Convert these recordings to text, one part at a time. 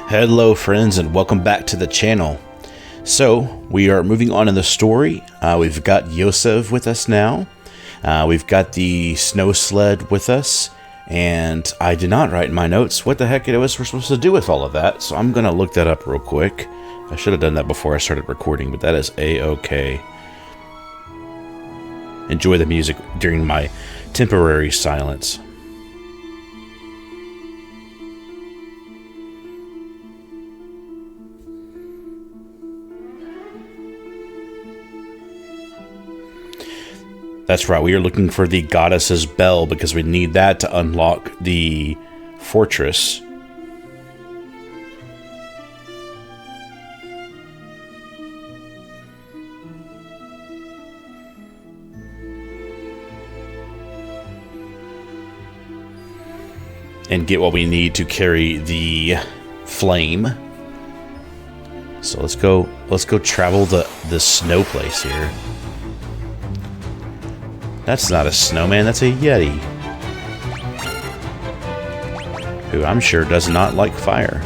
Hello friends and welcome back to the channel. So we are moving on in the story. We've got Yosef with us now. We've got the snow sled with us, and I did not write in my notes what the heck it was we're supposed to do with all of that, so I'm gonna look that up real quick. I should have done that before I started recording, but that is a-okay. Enjoy the music during my temporary silence. That's right, we are looking for the goddess's bell because we need that to unlock the fortress. And get what we need to carry the flame. So let's go travel the snow place here. That's not a snowman, that's a Yeti. Who I'm sure does not like fire.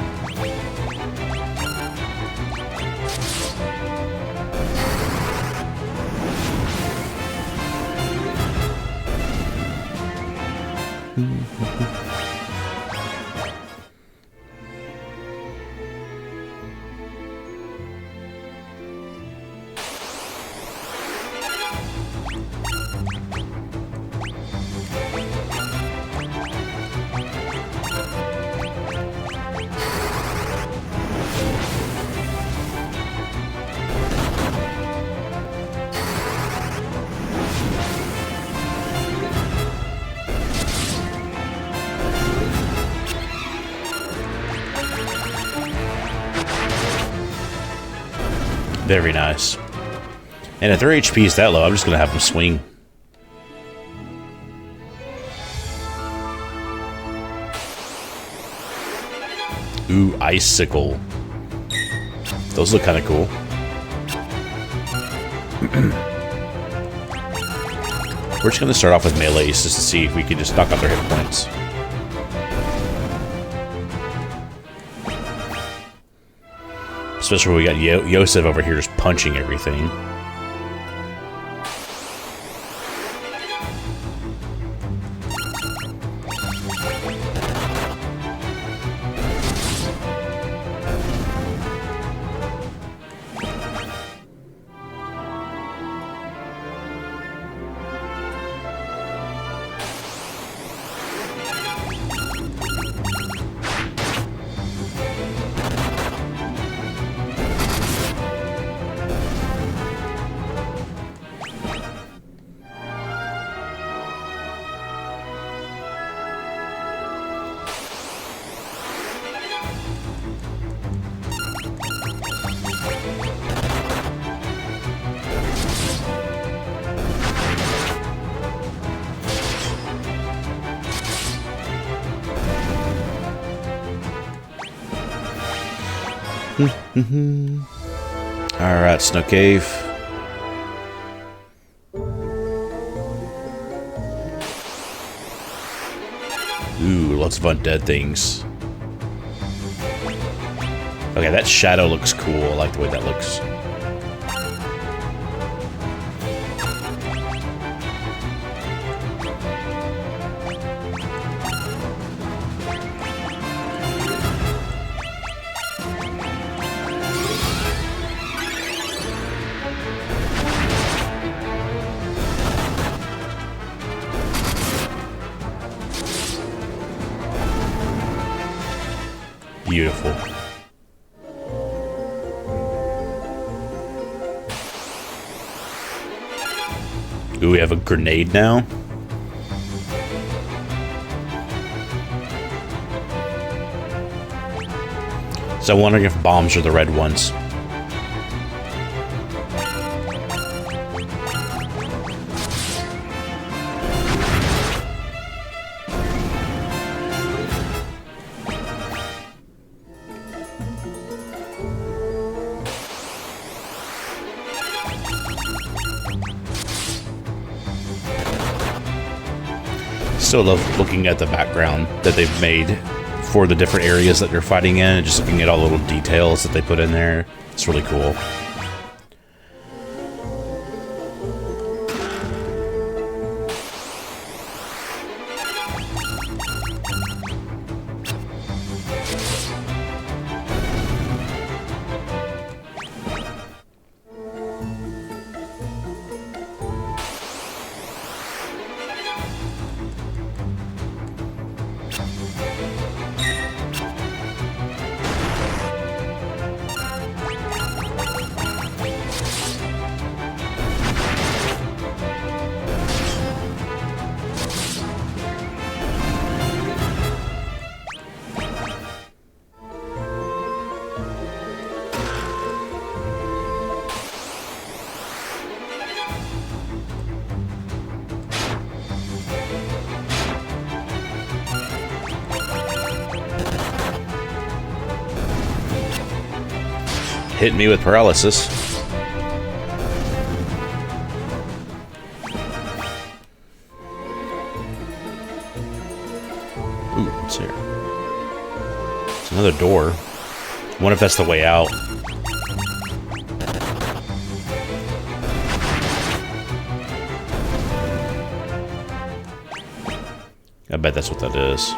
Very nice. And if their HP is that low, I'm just going to have them swing. Ooh, icicle. Those look kind of cool. We're just going to start off with melees just to see if we can just knock out their hit points. Especially when we got Yosef over here just punching everything. Alright, Snow Cave. Ooh, lots of undead things. Okay, that shadow looks cool. I like the way that looks. Beautiful. Ooh, we have a grenade now. So I'm wondering if bombs are the red ones. Still love looking at the background that they've made for the different areas that you're fighting in, and just looking at all the little details that they put in there. It's really cool. Hit me with paralysis. Ooh, what's here? It's another door. I wonder if that's the way out. I bet that's what that is.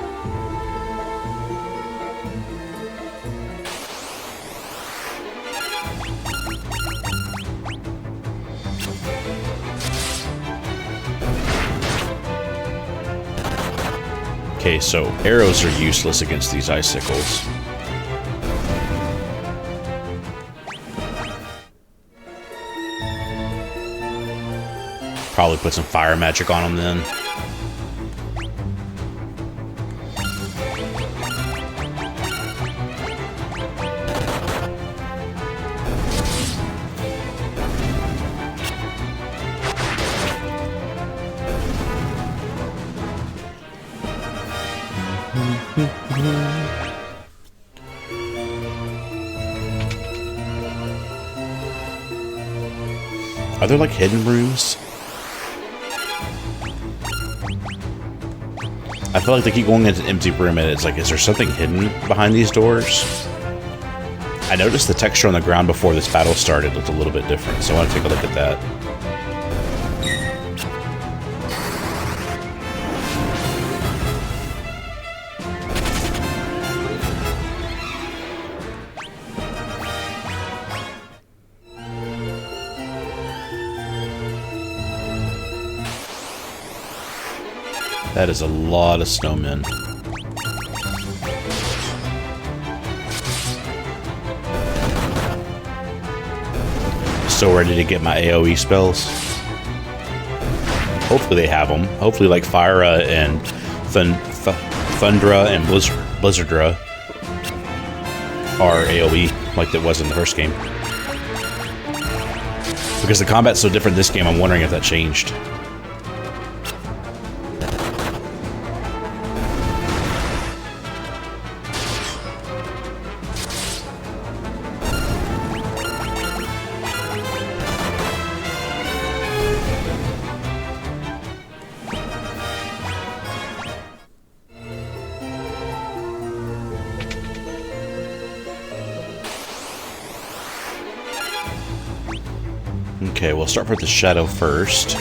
Okay, so arrows are useless against these icicles. Probably put some fire magic on them then. Are there like hidden rooms? I feel like they keep going into an empty room and it's like, is there something hidden behind these doors? I noticed the texture on the ground before this battle started looked a little bit different, so I want to take a look at that. That is a lot of snowmen. So ready to get my AoE spells. Hopefully they have them. Hopefully like Fyra and Thundra and Blizzardra are AoE like that was in the first game. Because the combat's so different this game, I'm wondering if that changed. Okay, we'll start with the shadow first.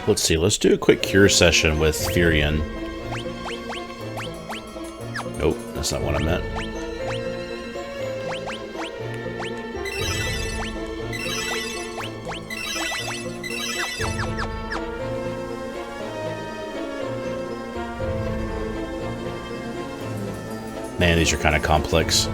Let's see, let's do a quick cure session with Furion. Nope, that's not what I meant. Man, these are kind of complex.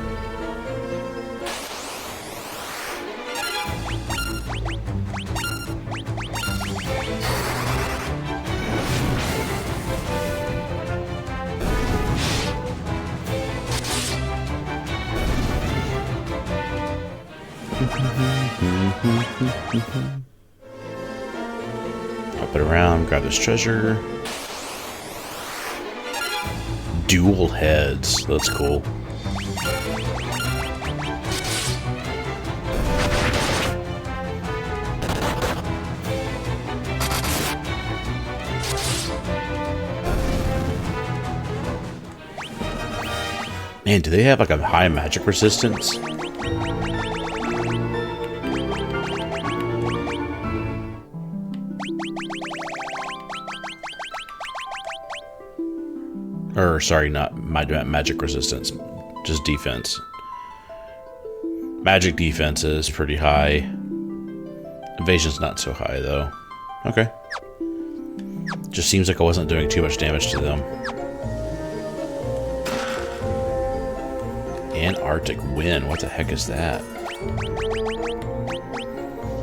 Up it around, grab this treasure. Dual heads. That's cool. Man, do they have like a high magic resistance? Or, sorry, not magic resistance, just defense. Magic defense is pretty high. Evasion's not so high, though. Okay. Just seems like I wasn't doing too much damage to them. Antarctic wind, what the heck is that?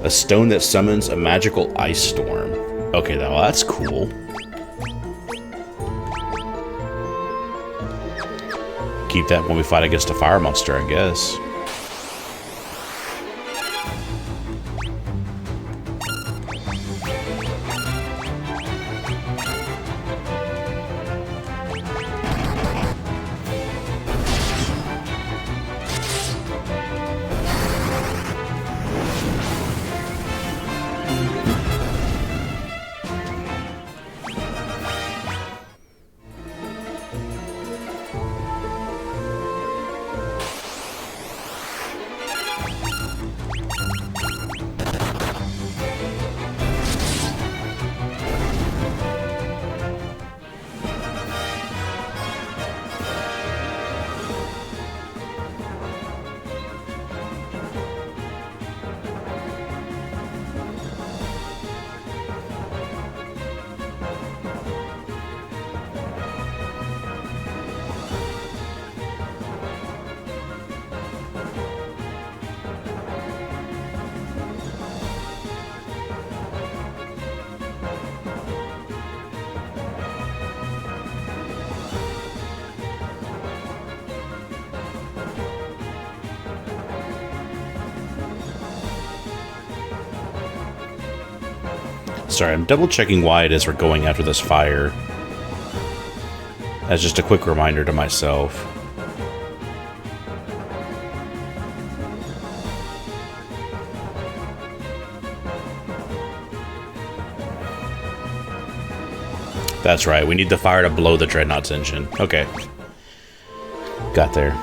A stone that summons a magical ice storm. Okay, well, that's cool. Keep that when we fight against a fire monster, I guess. Sorry, I'm double checking why it is we're going after this fire. As just a quick reminder to myself. That's right, we need the fire to blow the Dreadnought's engine. Okay. Got there.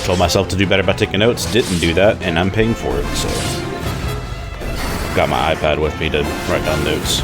Told myself to do better by taking notes, didn't do that, and I'm paying for it, so. Got my iPad with me to write down notes.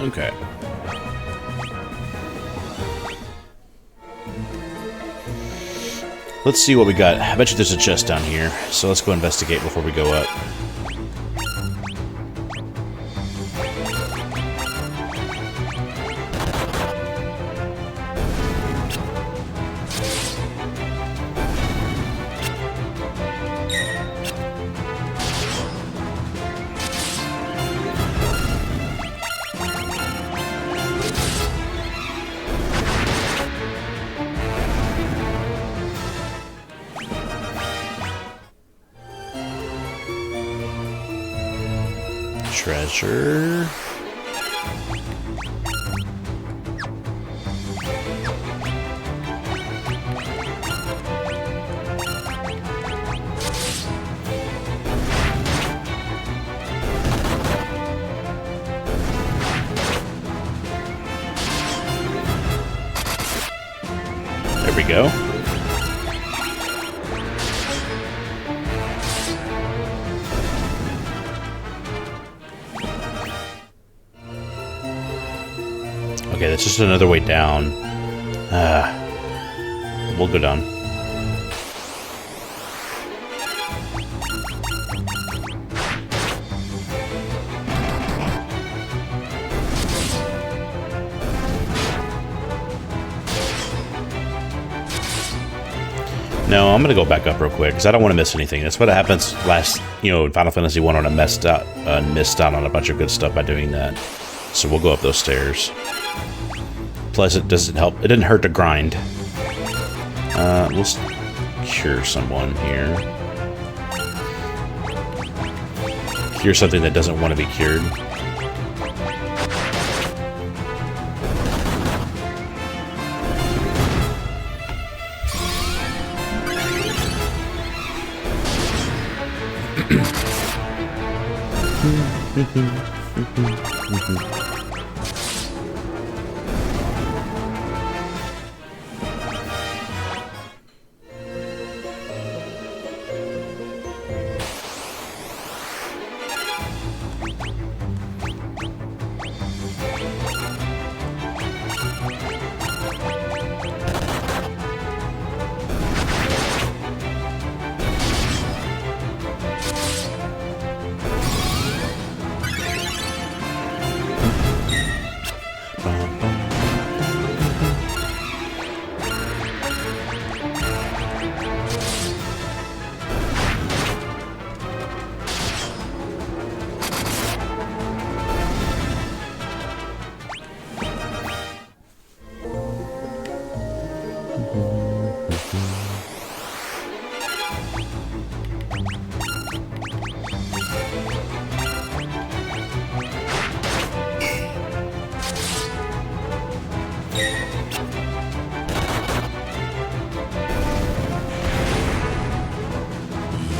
Okay. Let's see what we got. I bet you there's a chest down here, so let's go investigate before we go up. Treasure. we go. Okay, that's just another way down. We'll go down. No, I'm gonna go back up real quick because I don't want to miss anything. That's what happens last, in Final Fantasy 1 when I missed out on a bunch of good stuff by doing that. So we'll go up those stairs. Plus, it doesn't help. It didn't hurt to grind. We'll cure someone here. Cure something that doesn't want to be cured.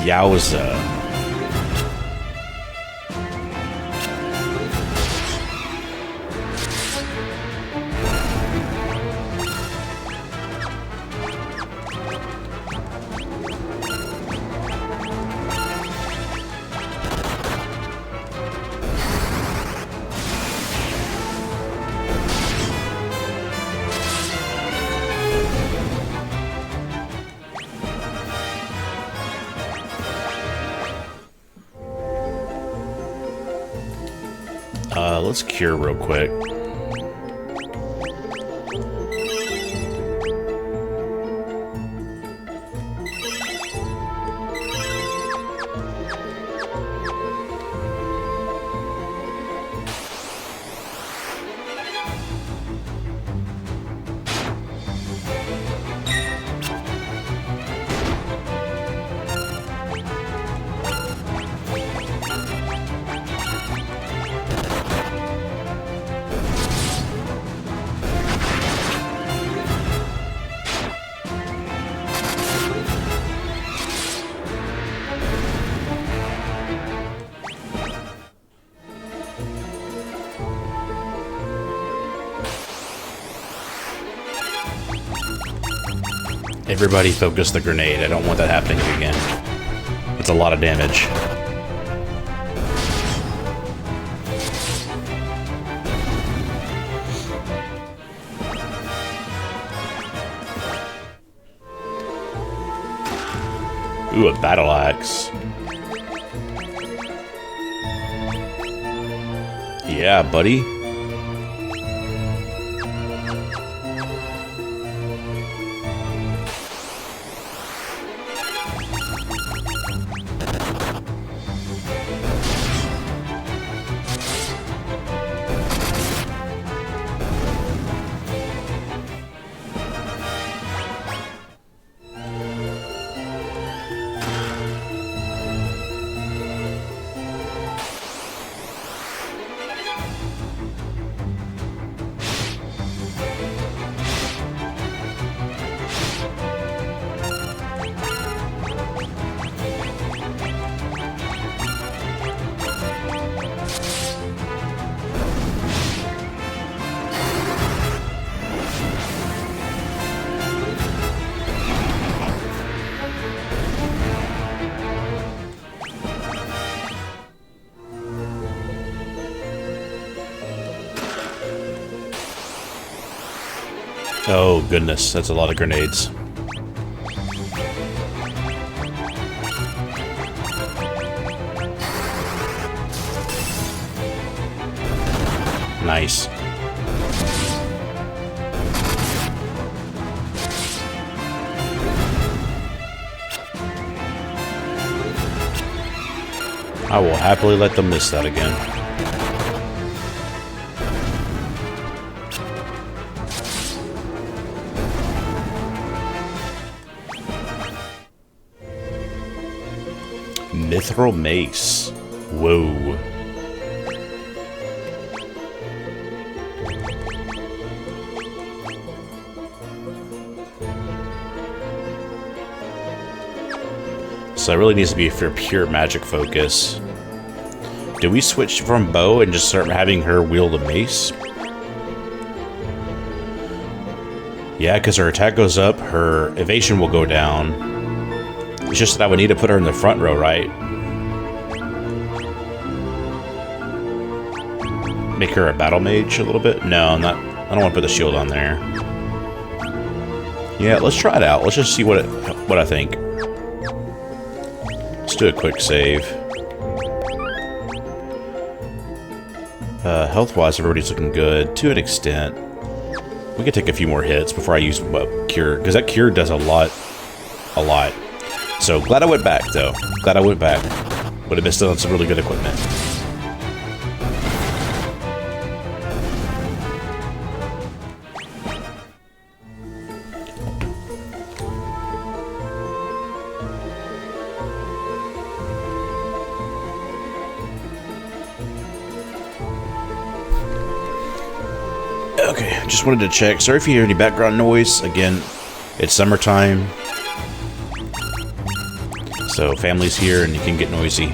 Yowza. Let's cure real quick. Everybody focus the grenade. I don't want that happening again. It's a lot of damage. Ooh, a battle axe. Yeah, buddy. Oh, goodness. That's a lot of grenades. Nice. I will happily let them miss that again. Mithril Mace. Whoa. So it really needs to be for pure magic focus. Do we switch from bow and just start having her wield a mace? Yeah, because her attack goes up, her evasion will go down. It's just that I would need to put her in the front row, right? Make her a battle mage a little bit? No, not. I don't want to put the shield on there. Yeah, let's try it out. Let's just see what I think. Let's do a quick save. Health-wise, everybody's looking good to an extent. We could take a few more hits before I use Cure, because that Cure does a lot. So, glad I went back, though. Glad I went back. Would have missed out on some really good equipment. Okay, just wanted to check. Sorry if you hear any background noise. Again, it's summertime. So family's here and it can get noisy.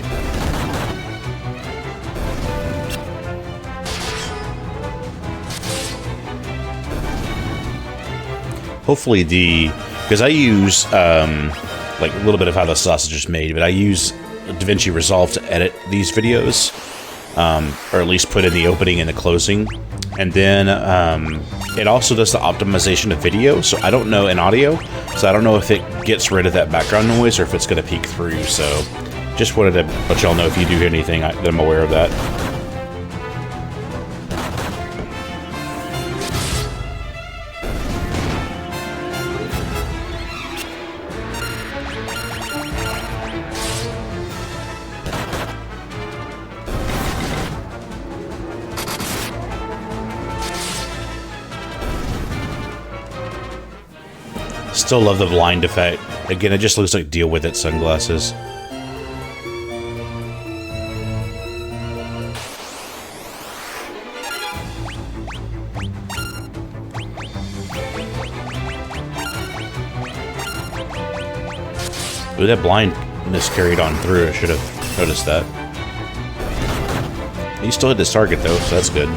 Hopefully because I use like a little bit of how the sausage is made, but I use DaVinci Resolve to edit these videos, or at least put in the opening and the closing. And then it also does the optimization of video, so I don't know, in audio, so I don't know if it gets rid of that background noise or if it's going to peek through. So just wanted to let y'all know if you do hear anything that I'm aware of that. Still love the blind effect. Again, it just looks like Deal With It sunglasses. Ooh, that blindness carried on through. I should have noticed that. He still hit his target though, so that's good.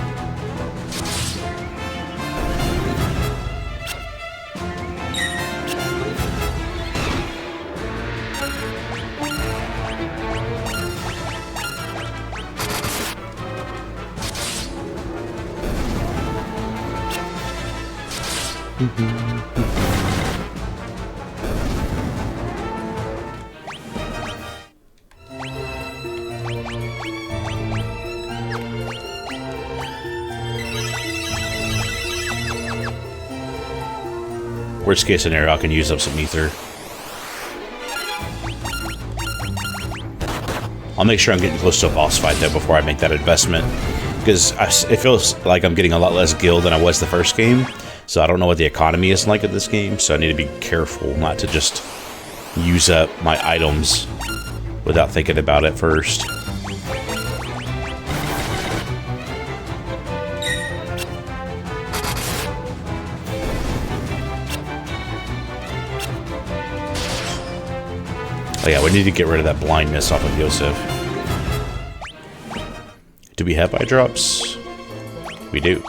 Worst case scenario, I can use up some ether. I'll make sure I'm getting close to a boss fight though before I make that investment, because it feels like I'm getting a lot less gil than I was the first game. So I don't know what the economy is like in this game, so I need to be careful not to just use up my items without thinking about it first. Oh yeah, we need to get rid of that blindness off of Yosef. Do we have eye drops? We do.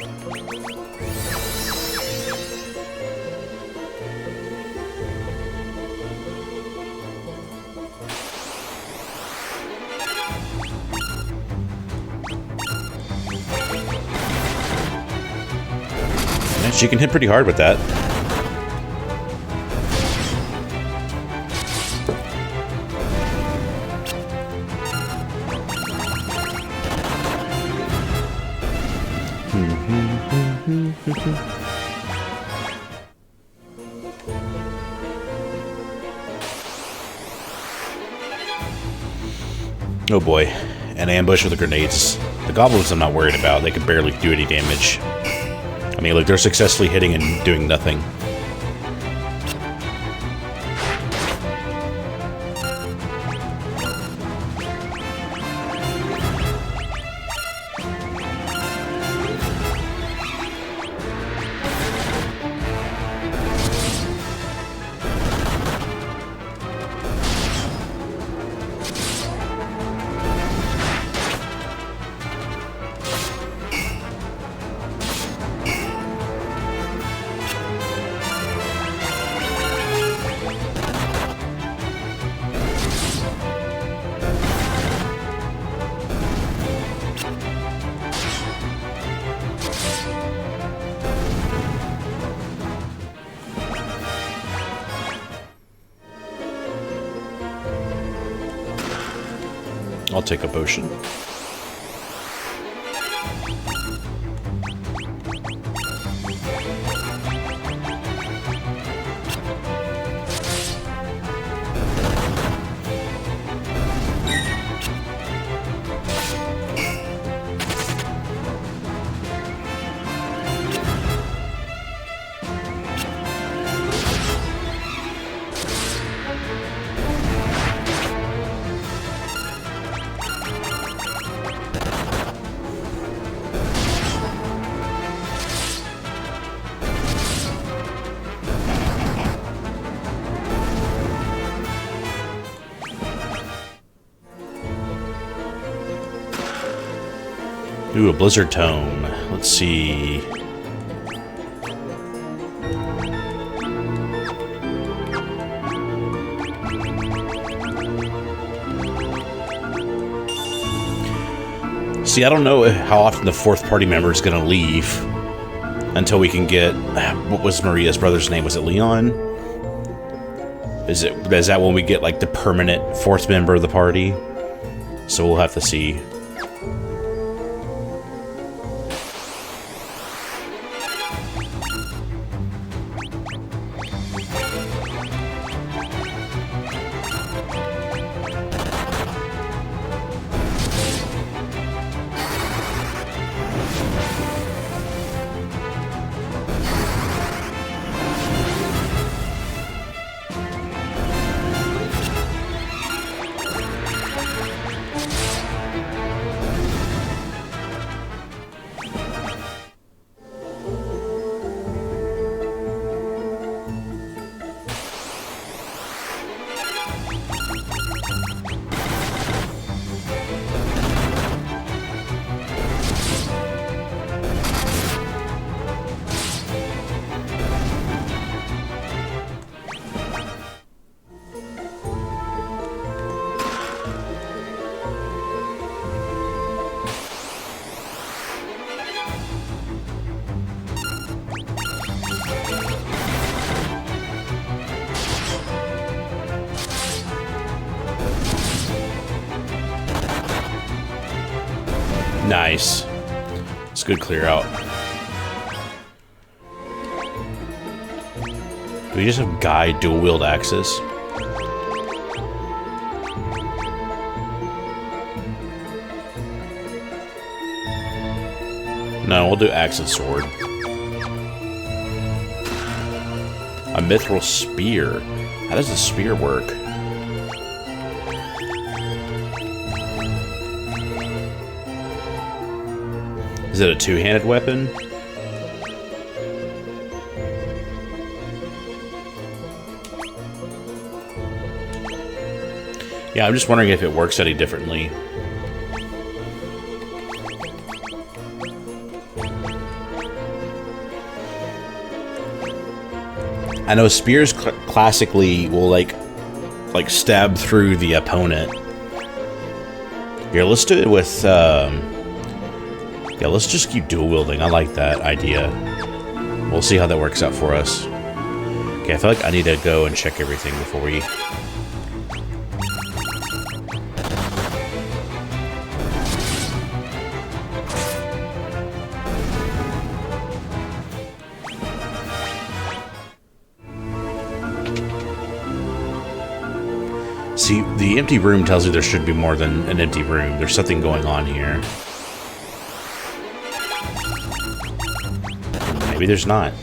She can hit pretty hard with that. Oh boy, an ambush with the grenades. The goblins I'm not worried about, they can barely do any damage. I mean, look, they're successfully hitting and doing nothing. I'll take a potion. Ooh, a blizzard tome. Let's see. See, I don't know how often the fourth party member is going to leave until we can get... What was Maria's brother's name? Was it Leon? Is that when we get, like, the permanent fourth member of the party? So we'll have to see. Nice. It's a good clear out. Do we just have Guy dual wield axes? No, we'll do axe and sword. A mithril spear. How does the spear work? Is it a two-handed weapon? Yeah, I'm just wondering if it works any differently. I know spears classically will like stab through the opponent. Here, let's do it with yeah, let's just keep dual wielding. I like that idea. We'll see how that works out for us. Okay, I feel like I need to go and check everything before we... See, the empty room tells you there should be more than an empty room. There's something going on here. Maybe there's not.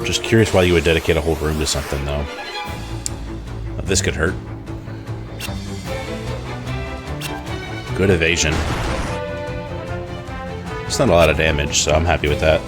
Just curious why you would dedicate a whole room to something, though. This could hurt. Good evasion. It's not a lot of damage, so I'm happy with that.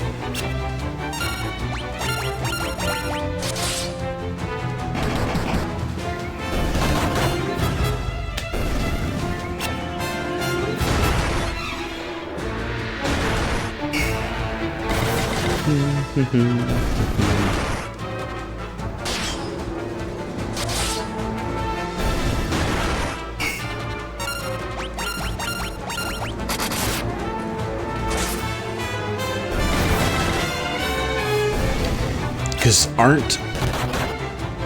Because aren't...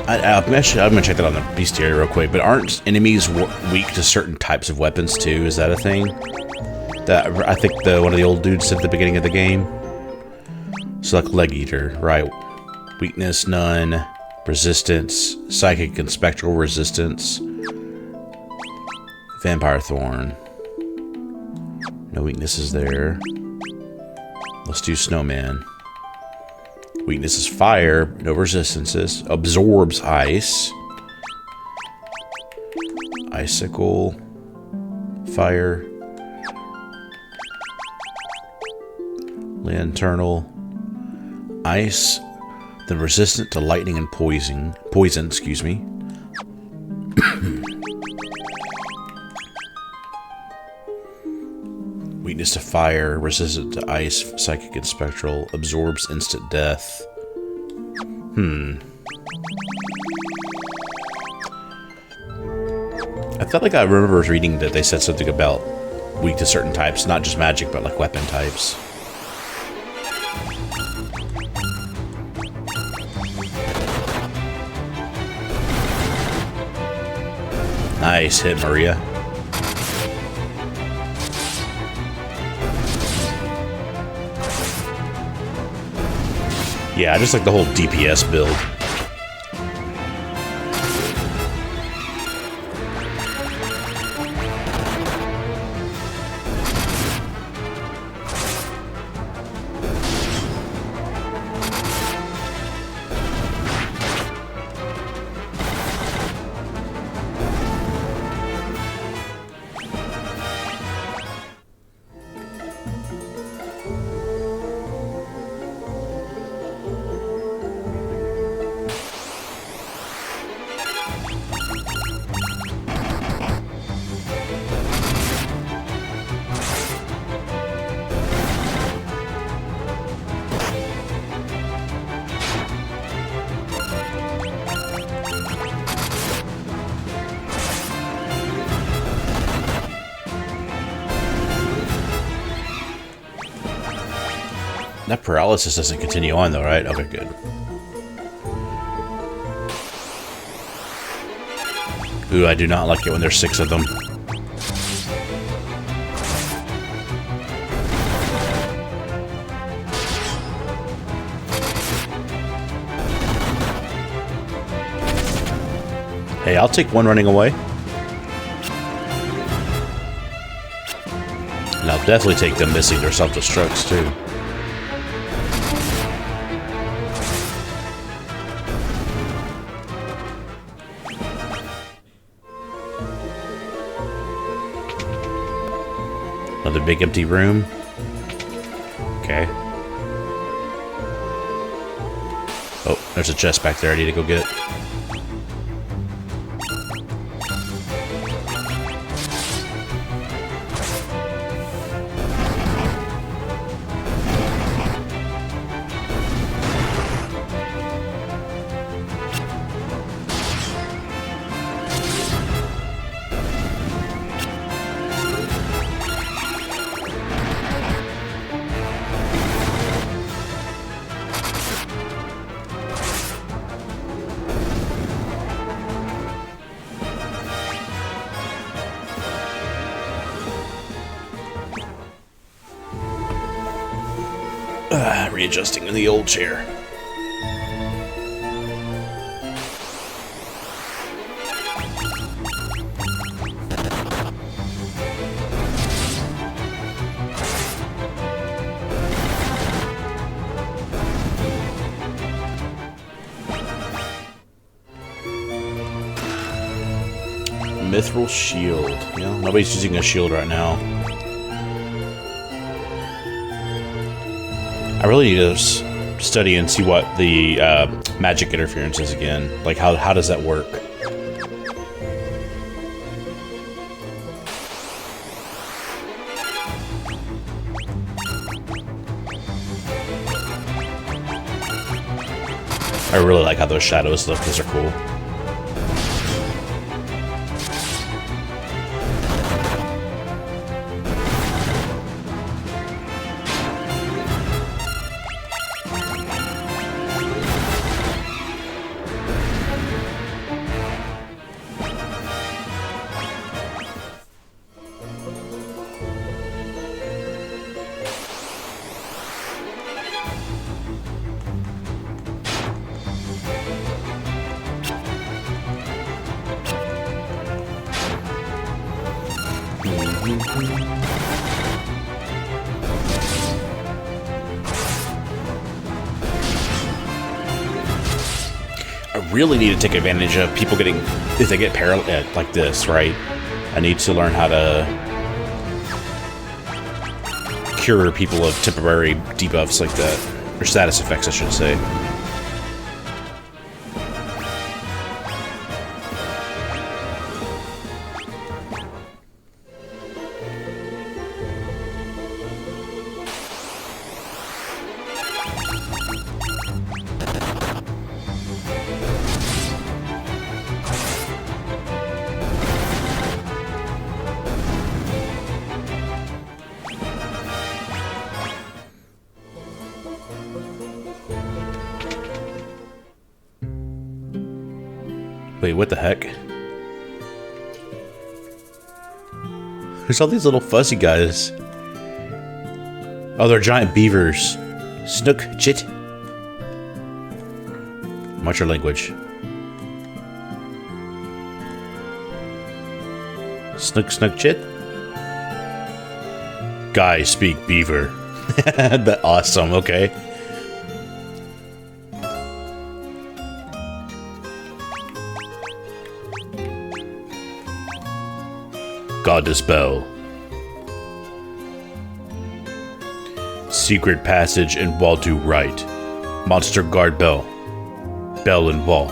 I'm going to check that on the bestiary real quick, but aren't enemies weak to certain types of weapons too? Is that a thing? That I think one of the old dudes said at the beginning of the game. So like Leg Eater, right? Weakness, none. Resistance, psychic and spectral resistance. Vampire Thorn. No weaknesses there. Let's do Snowman. Weakness is fire, no resistances. Absorbs ice. Icicle. Fire. Lanternal. Ice. Then resistant to lightning and poison. Poison, excuse me. Weakness to fire, resistant to ice, psychic and spectral, absorbs instant death. I felt like I remember reading that they said something about weak to certain types, not just magic, but like weapon types. Nice hit, Maria. Yeah, I just like the whole DPS build. That paralysis doesn't continue on though, right? Okay, good. Ooh, I do not like it when there's 6 of them. Hey, I'll take one running away. And I'll definitely take them missing their self-destructs too. Another big empty room. Okay. Oh, there's a chest back there. I need to go get it. Readjusting in the old chair. Mithril shield. You know, nobody's using a shield right now. I really need to study and see what the magic interference is again. Like, how does that work? I really like how those shadows look. Those are cool. I really need to take advantage of people getting, if they get paralyzed like this, right? I need to learn how to cure people of temporary debuffs like that. Or status effects, I should say. Wait, what the heck? There's all these little fuzzy guys. Oh, they're giant beavers. Snook chit. What's your language? Snook chit? Guys speak beaver. That's awesome, okay. Goddess Bell. Secret passage in wall to right. Monster guard bell. Bell and wall.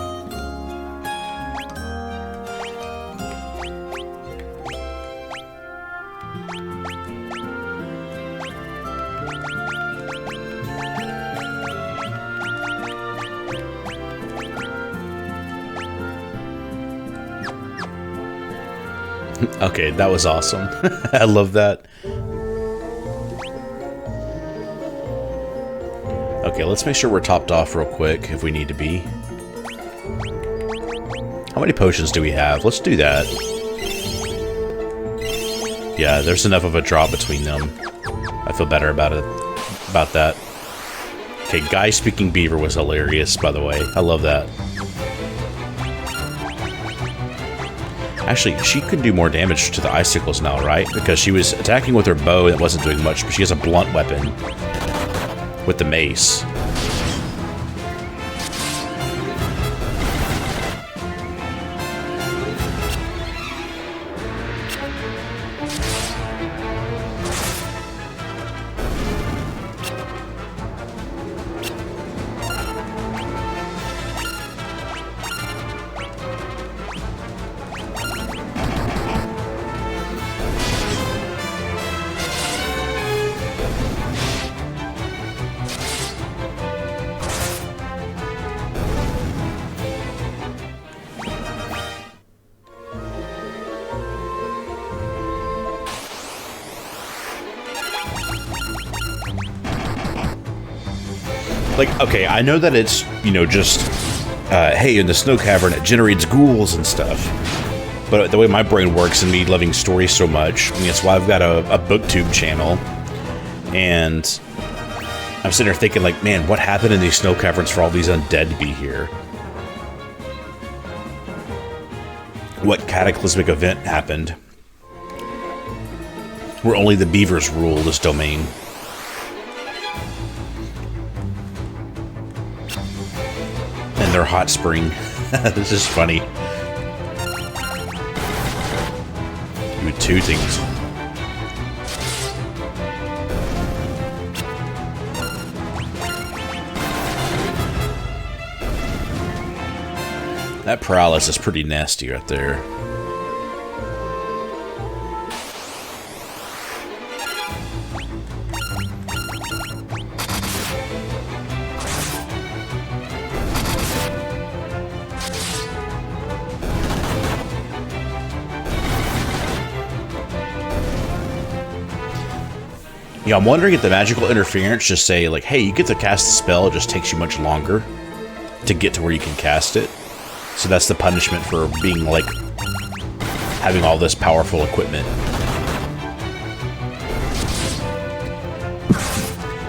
Okay, that was awesome. I love that. Okay, let's make sure we're topped off real quick if we need to be. How many potions do we have? Let's do that. Yeah, there's enough of a draw between them. I feel better about it. About that. Okay, guy speaking beaver was hilarious, by the way. I love that. Actually, she could do more damage to the icicles now, right? Because she was attacking with her bow and it wasn't doing much, but she has a blunt weapon with the mace. Like, okay, I know that it's, you know, just, hey, in the snow cavern, it generates ghouls and stuff. But the way my brain works and me loving stories so much, I mean, it's why I've got a booktube channel. And I'm sitting there thinking, like, man, what happened in these snow caverns for all these undead to be here? What cataclysmic event happened where only the beavers rule this domain? And their hot spring. This is funny. You two things. That paralysis is pretty nasty right there. Yeah, I'm wondering if the magical interference just say, like, hey, you get to cast the spell, it just takes you much longer to get to where you can cast it. So that's the punishment for being, like, having all this powerful equipment.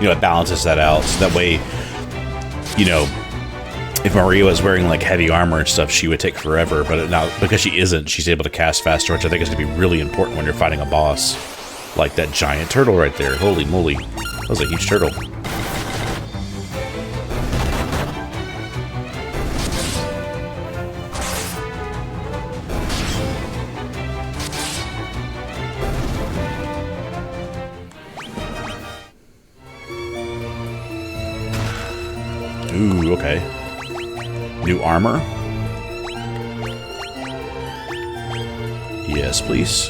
You know, it balances that out. So that way, you know, if Maria was wearing, like, heavy armor and stuff, she would take forever. But now, because she isn't, she's able to cast faster, which I think is going to be really important when you're fighting a boss. Like that giant turtle right there. Holy moly. That was a huge turtle. Ooh, okay. New armor? Yes, please.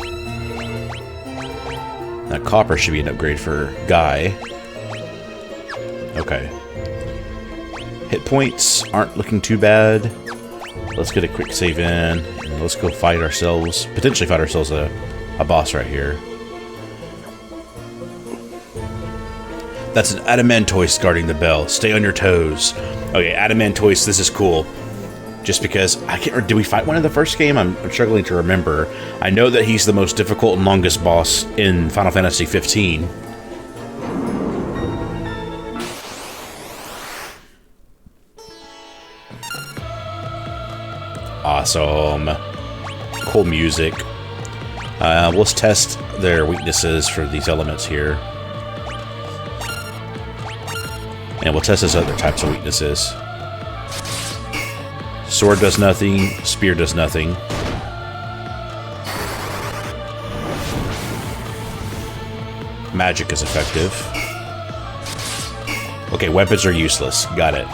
That copper should be an upgrade for Guy. Okay. Hit points aren't looking too bad. Let's get a quick save in, and let's go fight ourselves, potentially fight ourselves a boss right here. That's an Adamantoise guarding the bell. Stay on your toes. Okay, Adamantoise, this is cool. Just because, I can't, did we fight one in the first game? I'm struggling to remember. I know that he's the most difficult and longest boss in Final Fantasy 15. Awesome. Cool music. Let's test their weaknesses for these elements here. And we'll test his other types of weaknesses. Sword does nothing. Spear does nothing. Magic is effective. Okay, weapons are useless. Got it.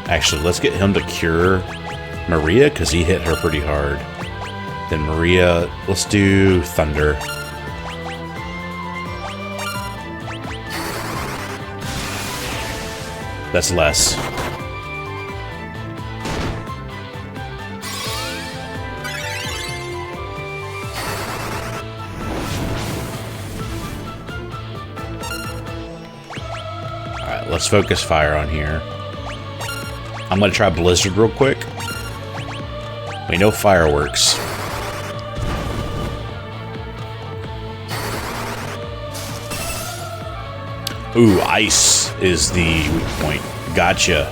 Actually, let's get him to cure Maria, because he hit her pretty hard. Then Maria, let's do Thunder. That's less. Alright, let's focus fire on here. I'm gonna try Blizzard real quick. We know fireworks. Ooh, ice is the weak point. Gotcha.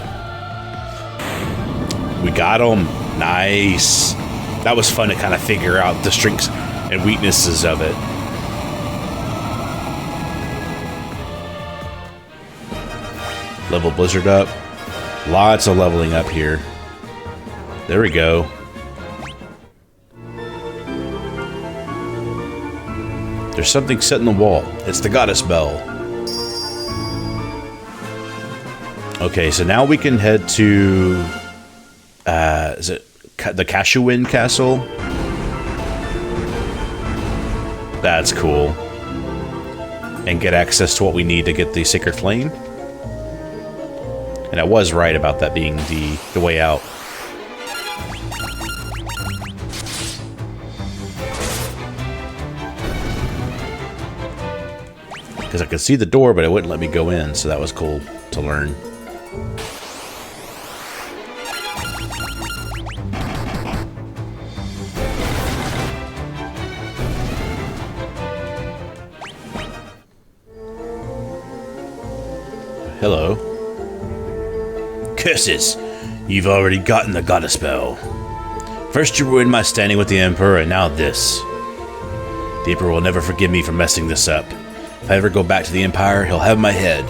We got him. Nice. That was fun to kind of figure out the strengths and weaknesses of it. Level Blizzard up. Lots of leveling up here. There we go. There's something set in the wall. It's the goddess bell. Okay, so now we can head to, is it the Cashuin Castle? That's cool. And get access to what we need to get the Sacred Flame. And I was right about that being the way out. Because I could see the door, but it wouldn't let me go in, so that was cool to learn. Hello. Curses! You've already gotten the goddess spell. First you ruined my standing with the Emperor, and now this. The Emperor will never forgive me for messing this up. If I ever go back to the Empire, he'll have my head.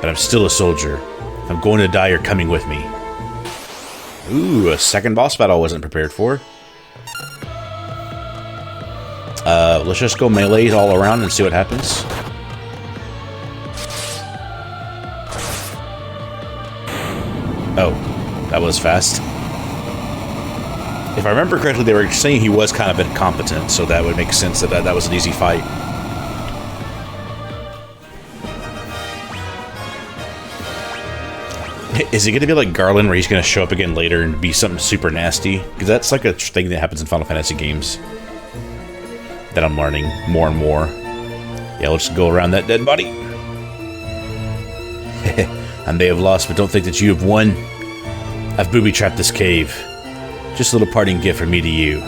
But I'm still a soldier. If I'm going to die, you're coming with me. Ooh, a second boss battle I wasn't prepared for. Let's just go melee all around and see what happens. Oh, that was fast. If I remember correctly, they were saying he was kind of incompetent, so that would make sense that that was an easy fight. Is it going to be like Garland, where he's going to show up again later and be something super nasty? Because that's like a thing that happens in Final Fantasy games that I'm learning more and more. Yeah, let's go around that dead body. I may have lost, but don't think that you have won. I've booby-trapped this cave. Just a little parting gift from me to you.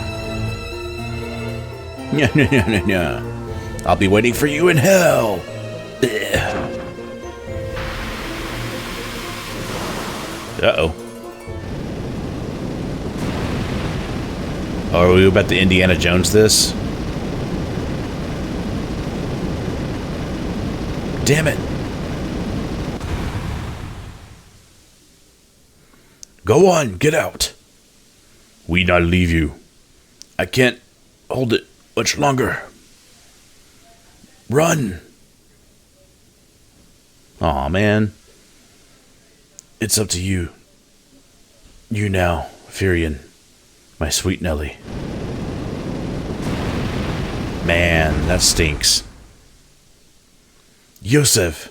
I'll be waiting for you in hell. Uh-oh. Are we about to Indiana Jones this? Damn it. Go on, get out. We not leave you. I can't hold it much longer. Run. Aw, man. It's up to you. You now, Furion, my sweet Nelly. Man, that stinks. Yosef.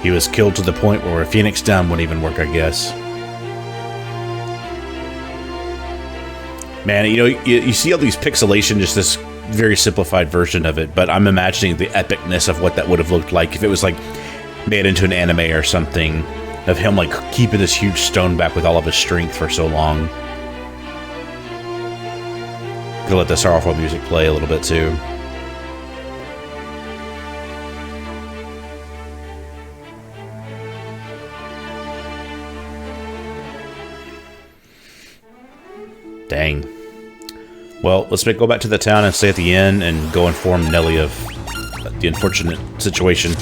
He was killed to the point where a Phoenix down wouldn't even work, I guess. Man, you know, you see all these pixelation, just this very simplified version of it, but I'm imagining the epicness of what that would have looked like if it was like made into an anime or something, of him like keeping this huge stone back with all of his strength for so long. Gonna let the sorrowful music play a little bit too. Dang. Well, let's go back to the town and stay at the inn and go inform Nelly of the unfortunate situation.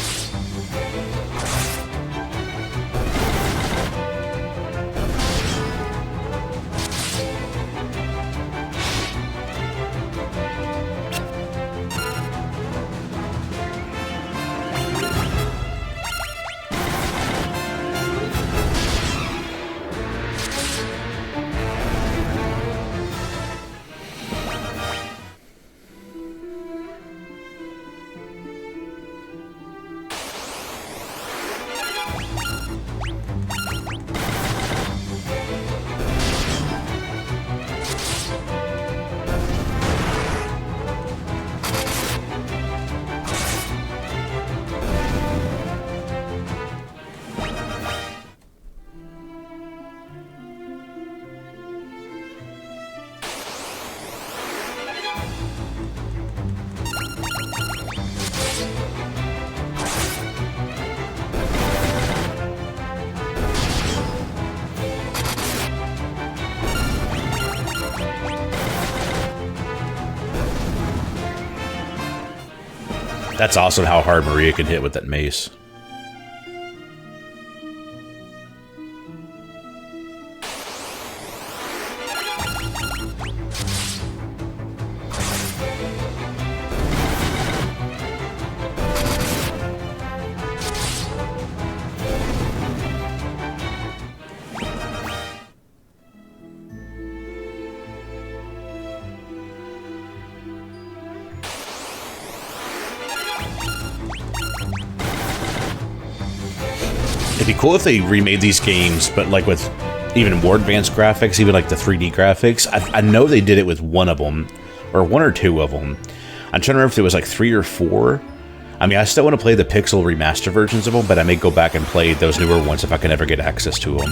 That's awesome how hard Maria can hit with that mace. It'd be cool if they remade these games, but like with even more advanced graphics, even like the 3D graphics. I know they did it with one of them, or one or two of them. I'm trying to remember if it was like 3 or 4. I mean, I still want to play the Pixel Remaster versions of them, but I may go back and play those newer ones if I can ever get access to them.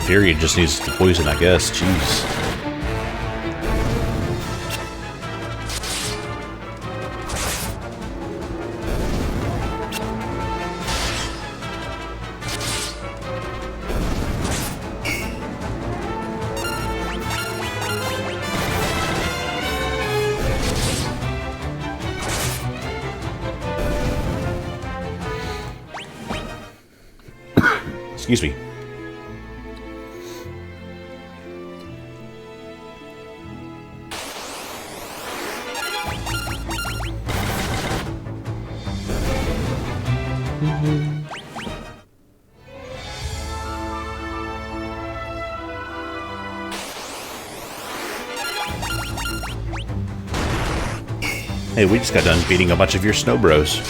theory, it just needs the poison, I guess. Jeez. Excuse me. Hey, we just got done beating a bunch of your snow bros.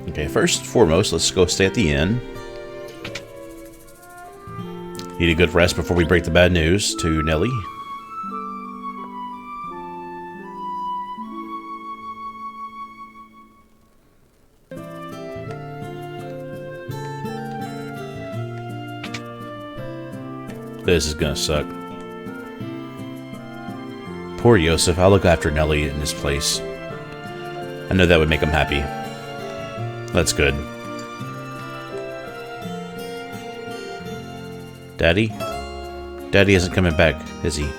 Okay, first and foremost, let's go stay at the inn. Need a good rest before we break the bad news to Nelly. This is gonna suck. Poor Yosef. I'll look after Nelly in his place. I know that would make him happy. That's good. Daddy? Daddy isn't coming back, is he?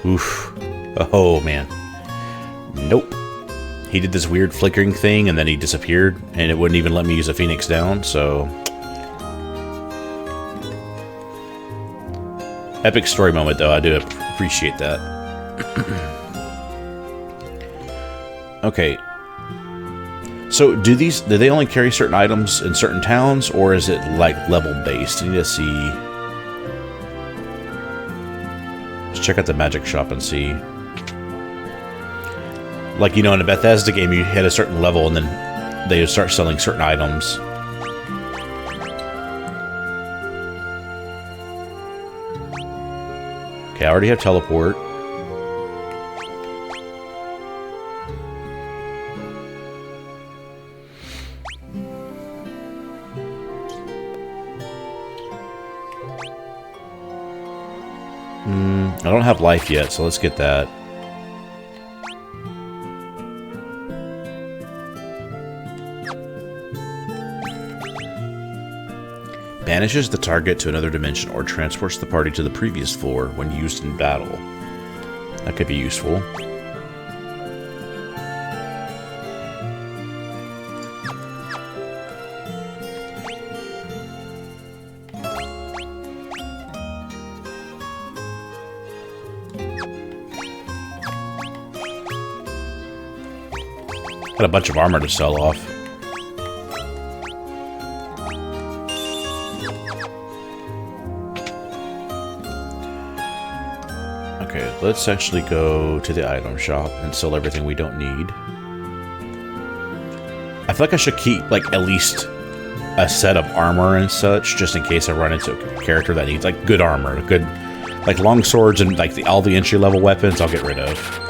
Oof. Oh, man. Nope. He did this weird flickering thing, and then he disappeared, and it wouldn't even let me use a Phoenix down, so... Epic story moment, though. I do appreciate that. Okay. So, do they only carry certain items in certain towns, or is it, like, level-based? I need to see... Let's check out the magic shop and see. Like, you know, in a Bethesda game, you hit a certain level, and then they start selling certain items. Okay, I already have teleport. I don't have life yet, so let's get that. Banishes the target to another dimension or transports the party to the previous floor when used in battle. That could be useful. Got a bunch of armor to sell off. Okay, let's actually go to the item shop and sell everything we don't need. I feel like I should keep, like, at least a set of armor and such, just in case I run into a character that needs, like, good armor. Good, like, long swords and, like, all the entry-level weapons I'll get rid of.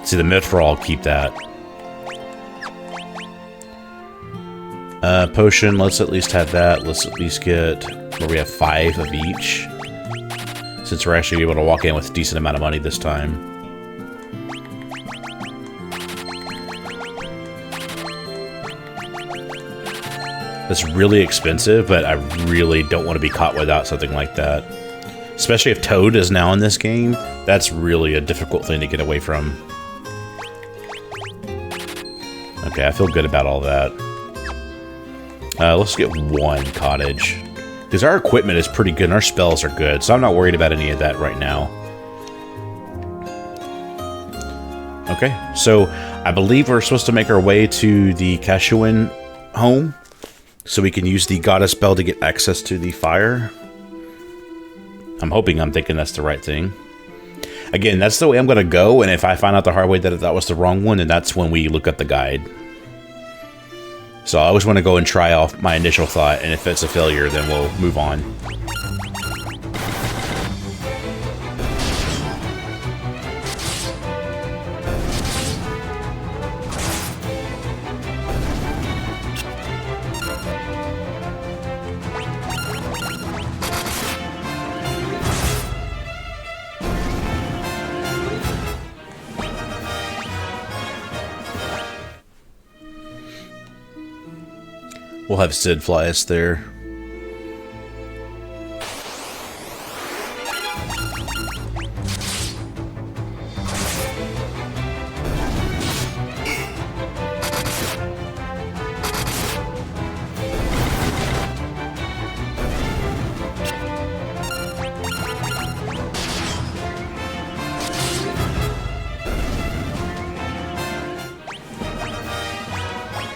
See, the mithril, I'll keep that. Potion, let's at least have that. Let's at least get where we have 5 of each. Since we're actually able to walk in with a decent amount of money this time. That's really expensive, but I really don't want to be caught without something like that. Especially if Toad is now in this game. That's really a difficult thing to get away from. Okay, I feel good about all that. Let's get one cottage. Because our equipment is pretty good and our spells are good, so I'm not worried about any of that right now. Okay, so I believe we're supposed to make our way to the Kashuin home, so we can use the goddess spell to get access to the fire. I'm thinking that's the right thing. Again, that's the way I'm going to go, and if I find out the hard way that that was the wrong one, then that's when we look up the guide. So I always want to go and try off my initial thought, and if it's a failure, then we'll move on. We'll have Sid fly us there.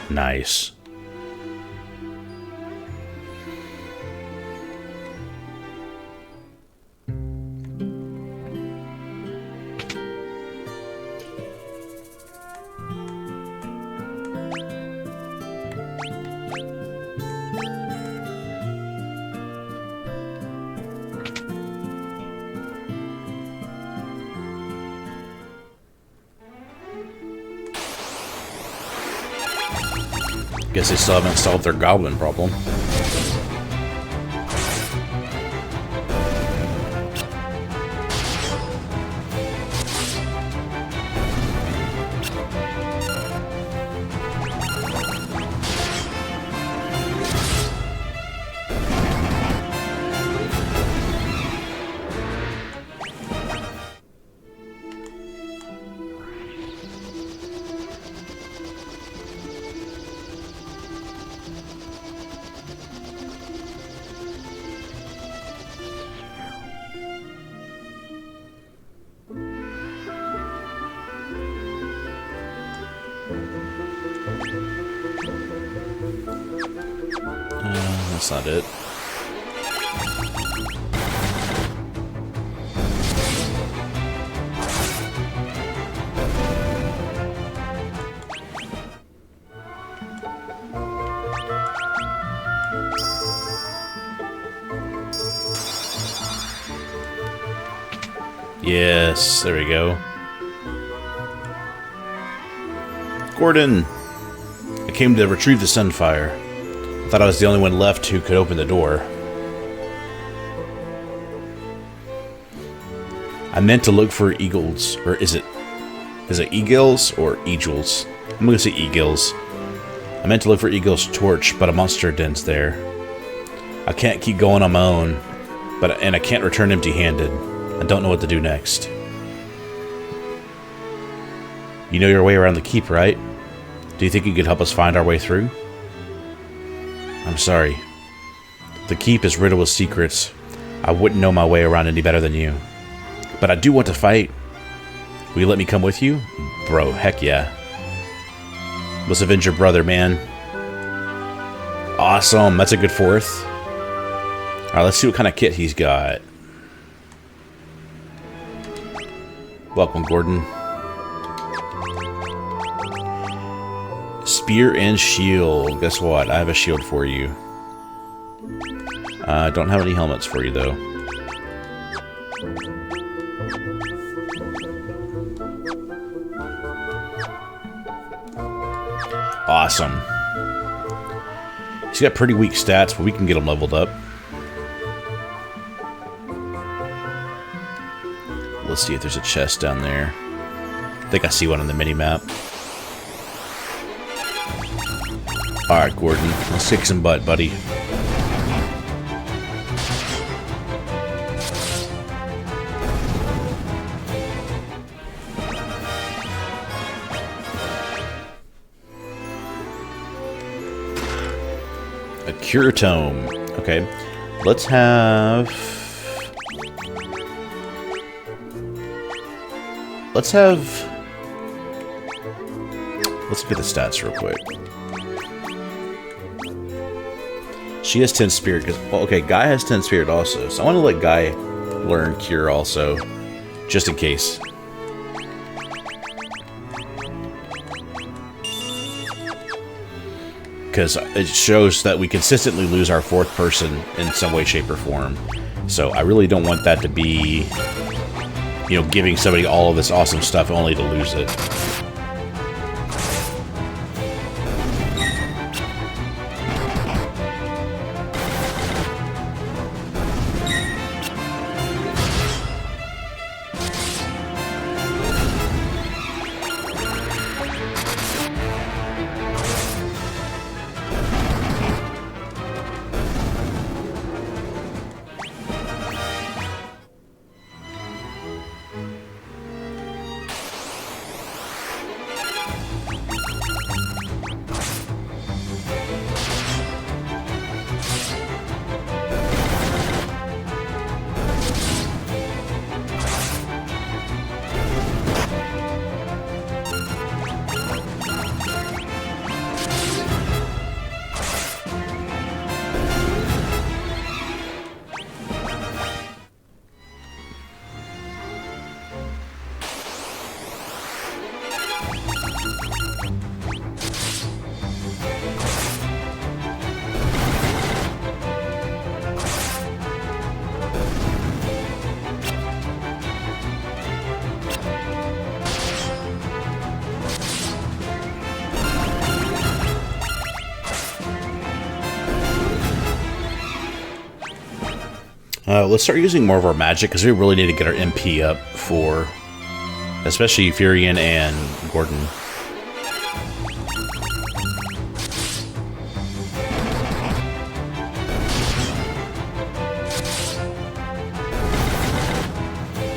Nice. Guess they still haven't solved their goblin problem. That's not it. Yes, there we go. Gordon! I came to retrieve the Sunfire. I thought I was the only one left who could open the door. I meant to look for eagles, or is it eagles or eagles? I'm gonna say eagles. I meant to look for Eagle's torch, but a monster den's there. I can't keep going on my own, and I can't return empty-handed. I don't know what to do next. You know your way around the keep, right? Do you think you could help us find our way through? I'm sorry. The keep is riddled with secrets. I wouldn't know my way around any better than you. But I do want to fight. Will you let me come with you? Bro, heck yeah. Let's avenge your brother, man. Awesome, that's a good fourth. Alright, let's see what kind of kit he's got. Welcome, Gordon. Spear and shield. Guess what? I have a shield for you. I don't have any helmets for you, though. Awesome. He's got pretty weak stats, but we can get him leveled up. Let's see if there's a chest down there. I think I see one on the mini-map. Alright, Gordon. Let's kick some butt, buddy. A cure tome. Okay. Let's have... Let's look at the stats real quick. She has 10 spirit. Well, okay, Guy has 10 spirit also. So I want to let Guy learn cure also. Just in case. Because it shows that we consistently lose our fourth person in some way, shape, or form. So I really don't want that to be, you know, giving somebody all of this awesome stuff only to lose it. Let's start using more of our magic, because we really need to get our MP up for, especially Furion and Gordon.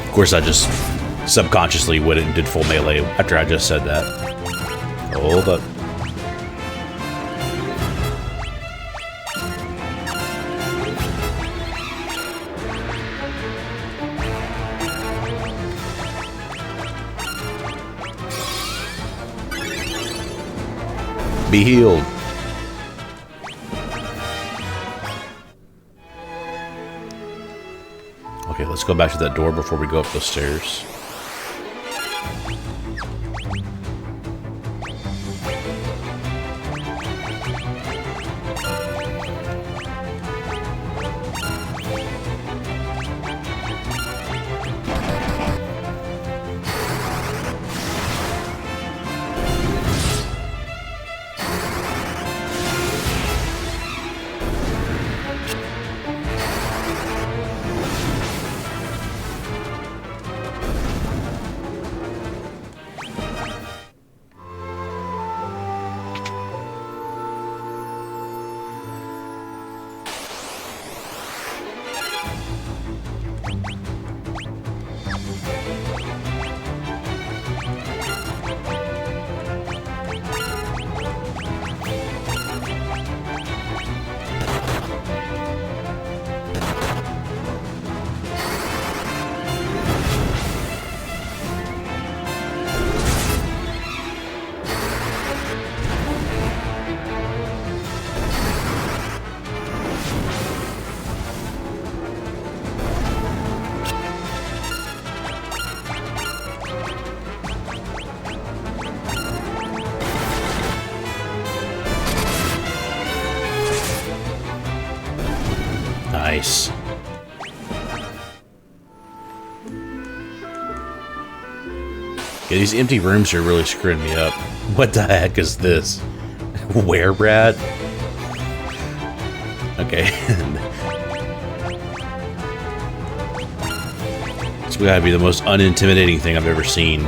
Of course, I just subconsciously went and did full melee after I just said that. Hold up. Be healed. Okay, let's go back to that door before we go up those stairs. Nice. Yeah, these empty rooms are really screwing me up. What the heck is this? Where, Brad? Okay. It's gotta be the most unintimidating thing I've ever seen.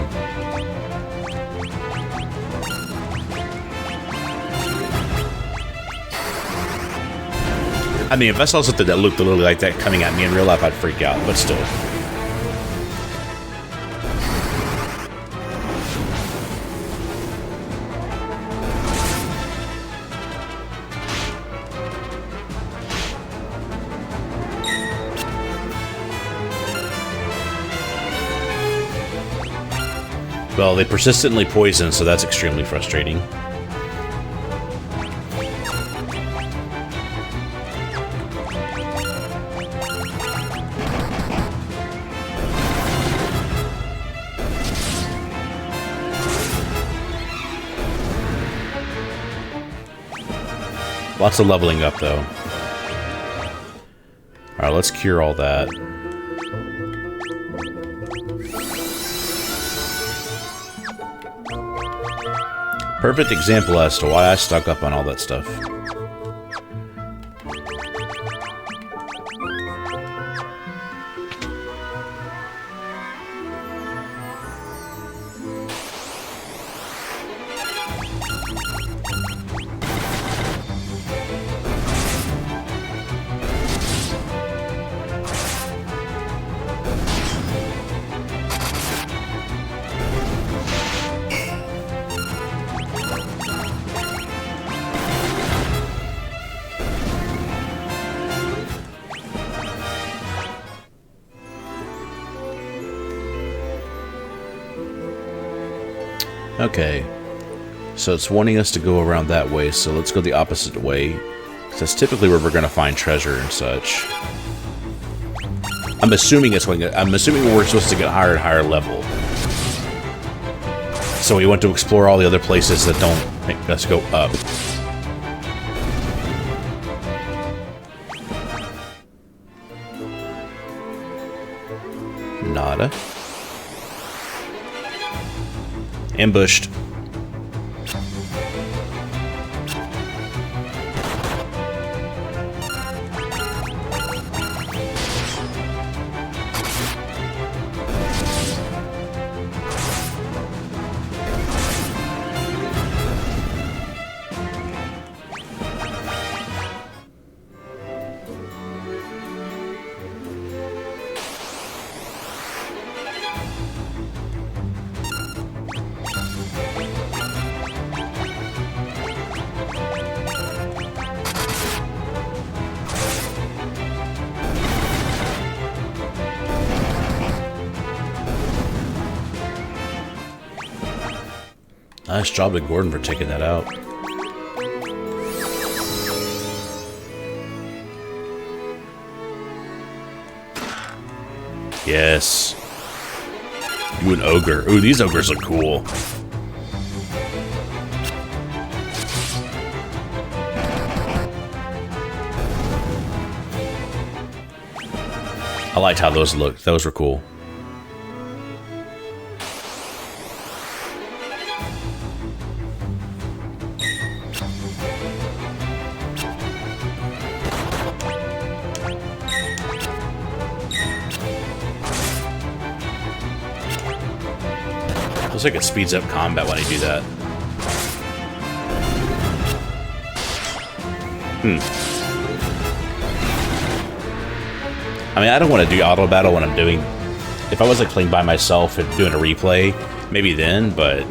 I mean, if I saw something that looked a little like that coming at me in real life, I'd freak out, but still. Well, they persistently poison, so that's extremely frustrating. Lots of leveling up, though. Alright, let's cure all that. Perfect example as to why I stock up on all that stuff. Okay, so it's wanting us to go around that way, so let's go the opposite way. Because that's typically where we're going to find treasure and such. I'm assuming we're supposed to get higher and higher level. So we want to explore all the other places that don't make us go up. Nada. Ambushed. Nice job to Gordon for taking that out. Yes. You an ogre. Ooh, these ogres look cool. I liked how those looked. Those were cool. Looks like it speeds up combat when I do that. I mean, I don't want to do auto battle when I'm doing... If I was like playing by myself and doing a replay, maybe then, but...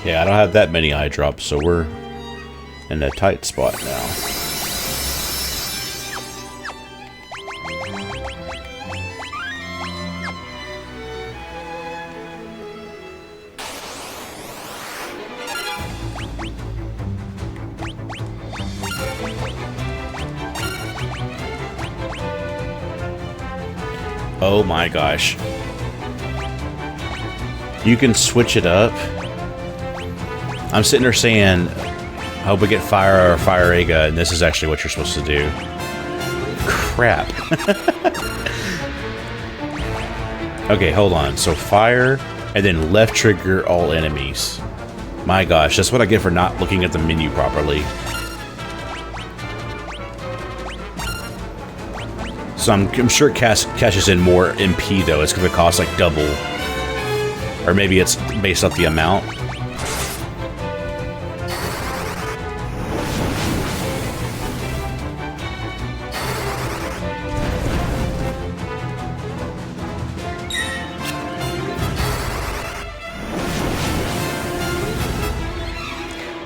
Yeah, I don't have that many eye drops, so we're in a tight spot now. Oh my gosh. You can switch it up. I'm sitting there saying, I hope we get fire or fire Aga, and this is actually what you're supposed to do. Crap. Okay, hold on. So fire, and then left trigger all enemies. My gosh, that's what I get for not looking at the menu properly. So I'm sure it cashes in more MP, though. It's going to cost like double. Or maybe it's based off the amount.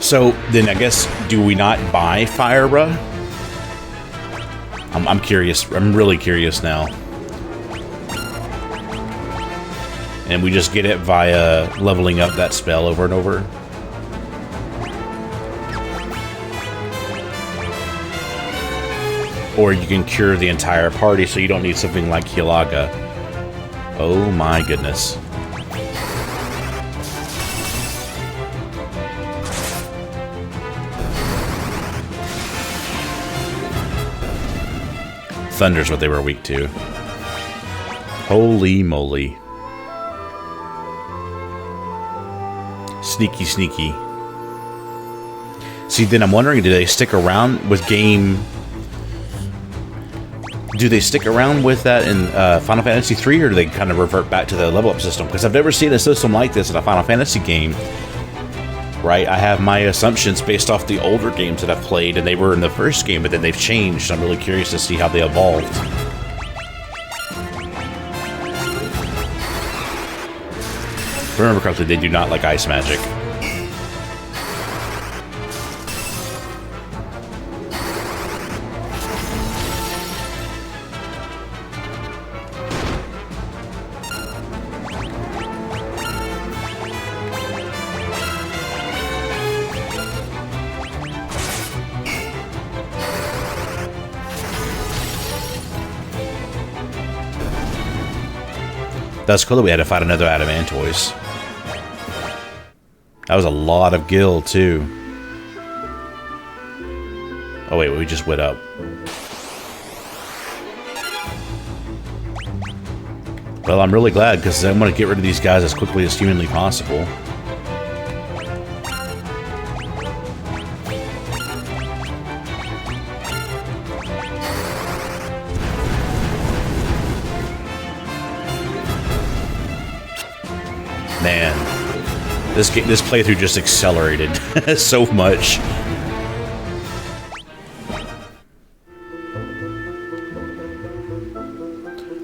So then I guess, do we not buy Fire-Ra? I'm curious. I'm really curious now. And we just get it via leveling up that spell over and over. Or you can cure the entire party, so you don't need something like Hilaga. Oh my goodness. Thunder's what they were weak to. Holy moly. Sneaky, sneaky. See, then I'm wondering, do they stick around with game... Do they stick around with that in Final Fantasy III, or do they kind of revert back to the level-up system? Because I've never seen a system like this in a Final Fantasy game. Right? I have my assumptions based off the older games that I've played, and they were in the first game, but then they've changed. I'm really curious to see how they evolved. If I remember correctly, they do not like ice magic. That's cool that we had to fight another Adamantoise. That was a lot of gil, too. Oh wait, we just went up. Well, I'm really glad, because I'm going to get rid of these guys as quickly as humanly possible. Man, this playthrough just accelerated so much.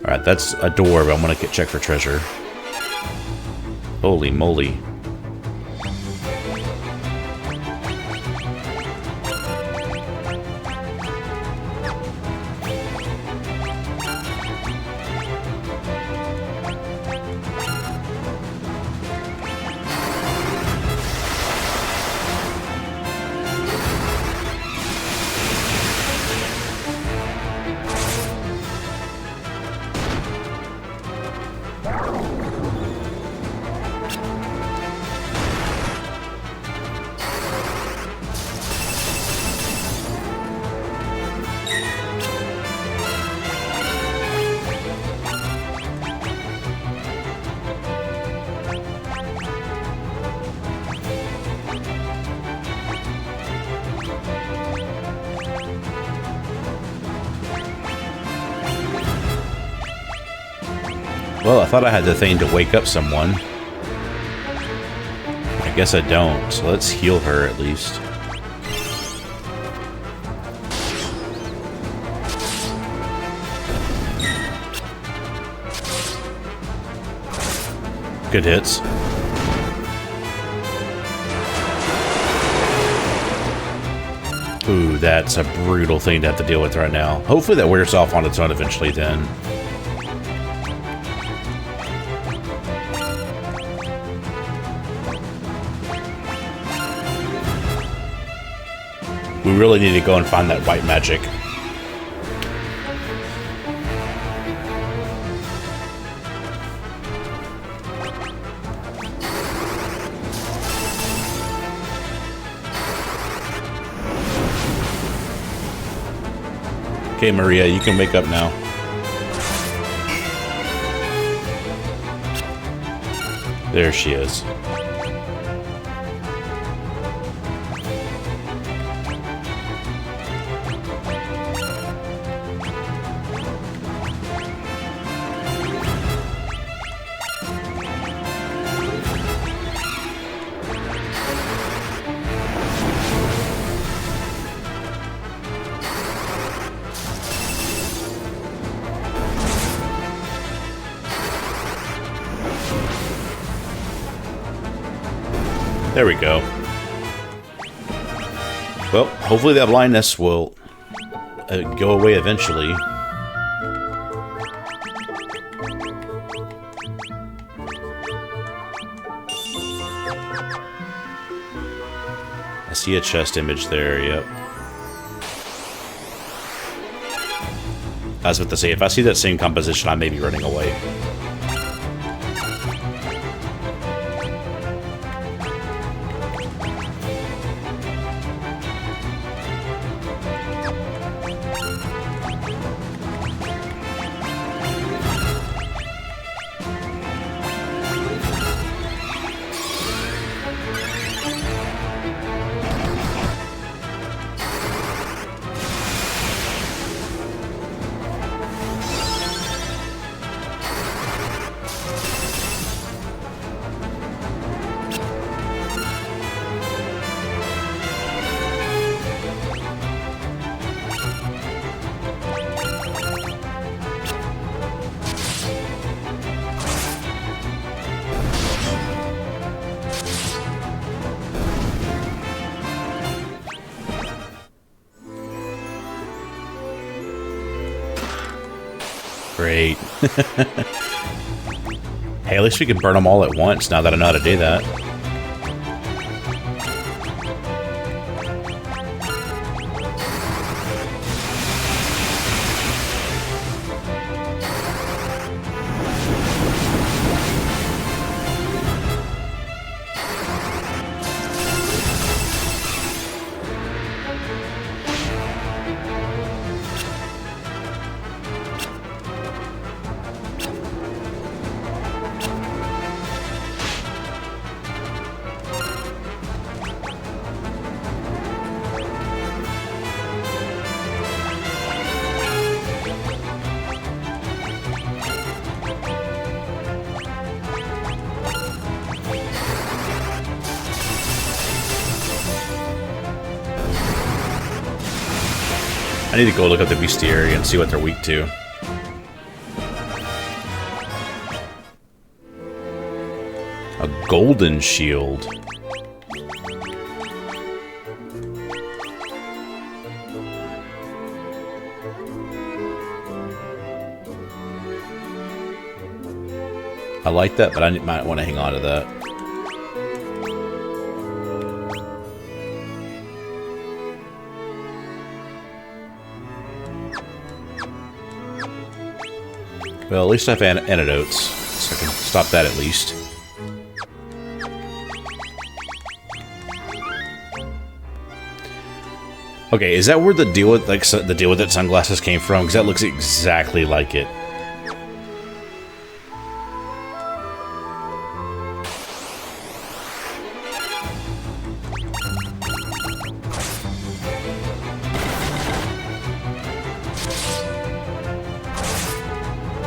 Alright, that's a door, but I'm gonna check for treasure. Holy moly. Well, I thought I had the thing to wake up someone. I guess I don't, so let's heal her at least. Good hits. Ooh, that's a brutal thing to have to deal with right now. Hopefully that wears off on its own eventually then. We really need to go and find that white magic. Okay, Maria, you can wake up now. There she is. There we go. Well, hopefully that blindness will go away eventually. I see a chest image there, yep. I was about to say, if I see that same composition, I may be running away. Great. Hey, at least we can burn them all at once now that I know how to do that. I need to go look up the bestiary and see what they're weak to. A golden shield. I like that, but I might want to hang on to that. Well, at least I have antidotes, so I can stop that at least. Okay, is that where the deal with the deal with that sunglasses came from? Because that looks exactly like it.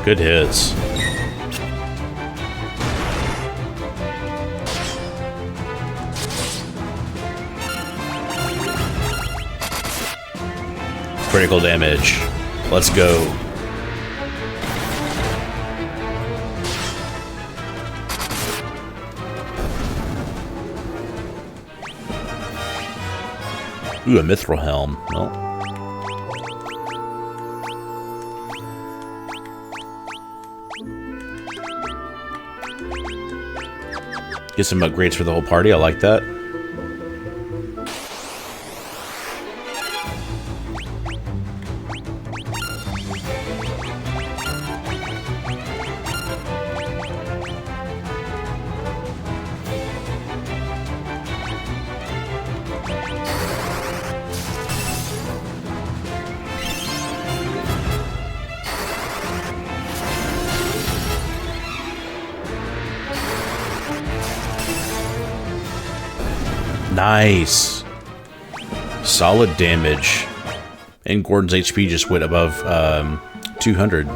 Good hits. Critical damage. Let's go. Ooh, a mithril helm. Well. Get some upgrades for the whole party. I like that. Nice. Solid damage. And Gordon's HP just went above 200.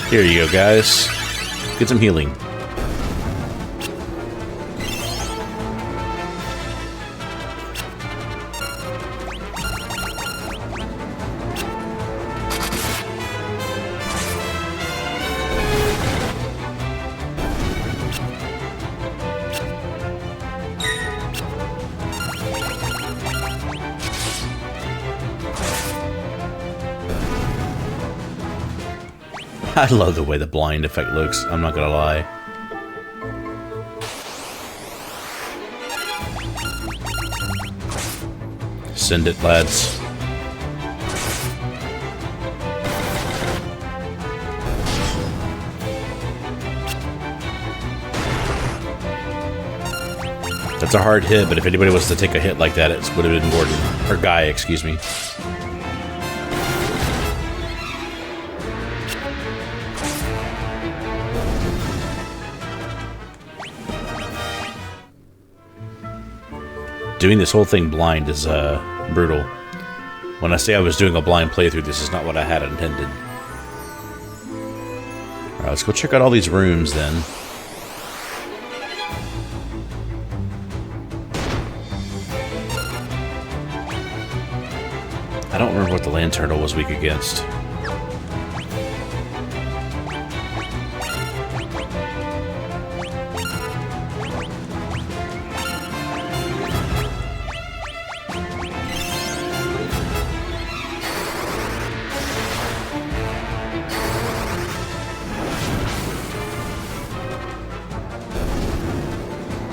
Here you go, guys. Get some healing. I love the way the blind effect looks, I'm not gonna lie. Send it, lads. That's a hard hit, but if anybody was to take a hit like that, it would have been Gordon. Or Guy, excuse me. Doing this whole thing blind is brutal. When I say I was doing a blind playthrough, this is not what I had intended. Alright, let's go check out all these rooms then. I don't remember what the land turtle was weak against.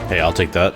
Hey, I'll take that.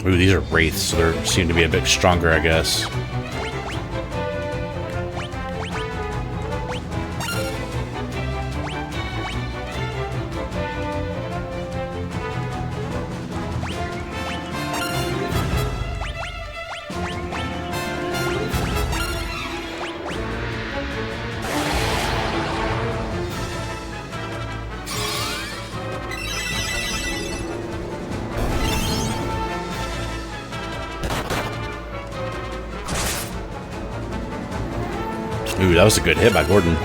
Ooh, these are wraiths, so they seem to be a bit stronger, I guess. Ooh, that was a good hit by Gordon.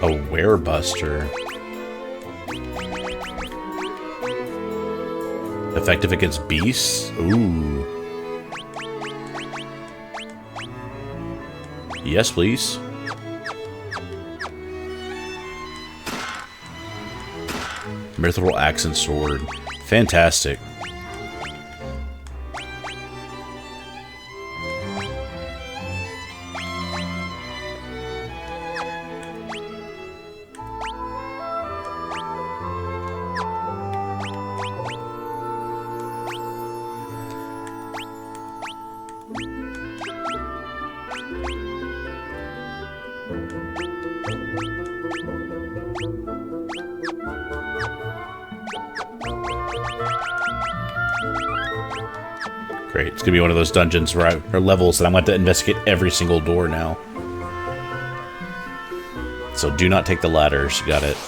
A werebuster. Effective against beasts? Ooh. Yes, please. Mithril axe and sword. Fantastic. Great. It's gonna be one of those dungeons where or levels that I'm going to investigate every single door now. So do not take the ladders. Got it.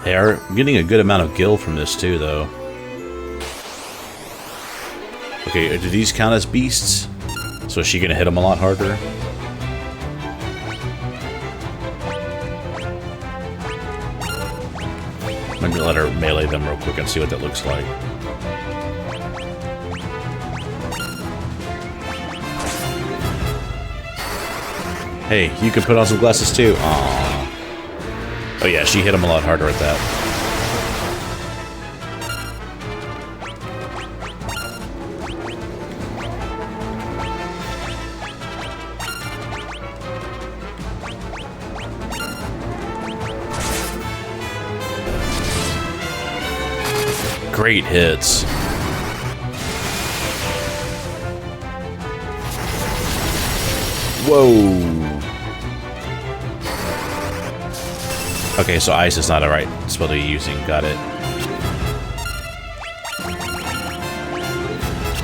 Hey, I'm getting a good amount of gil from this too, though. Okay, do these count as beasts? So is she gonna hit them a lot harder? I'm gonna let her melee them real quick and see what that looks like. Hey, you can put on some glasses too. Aww. Oh yeah, she hit him a lot harder at that. Great hits. Whoa. Okay, so ice is not a right spell to be using. Got it.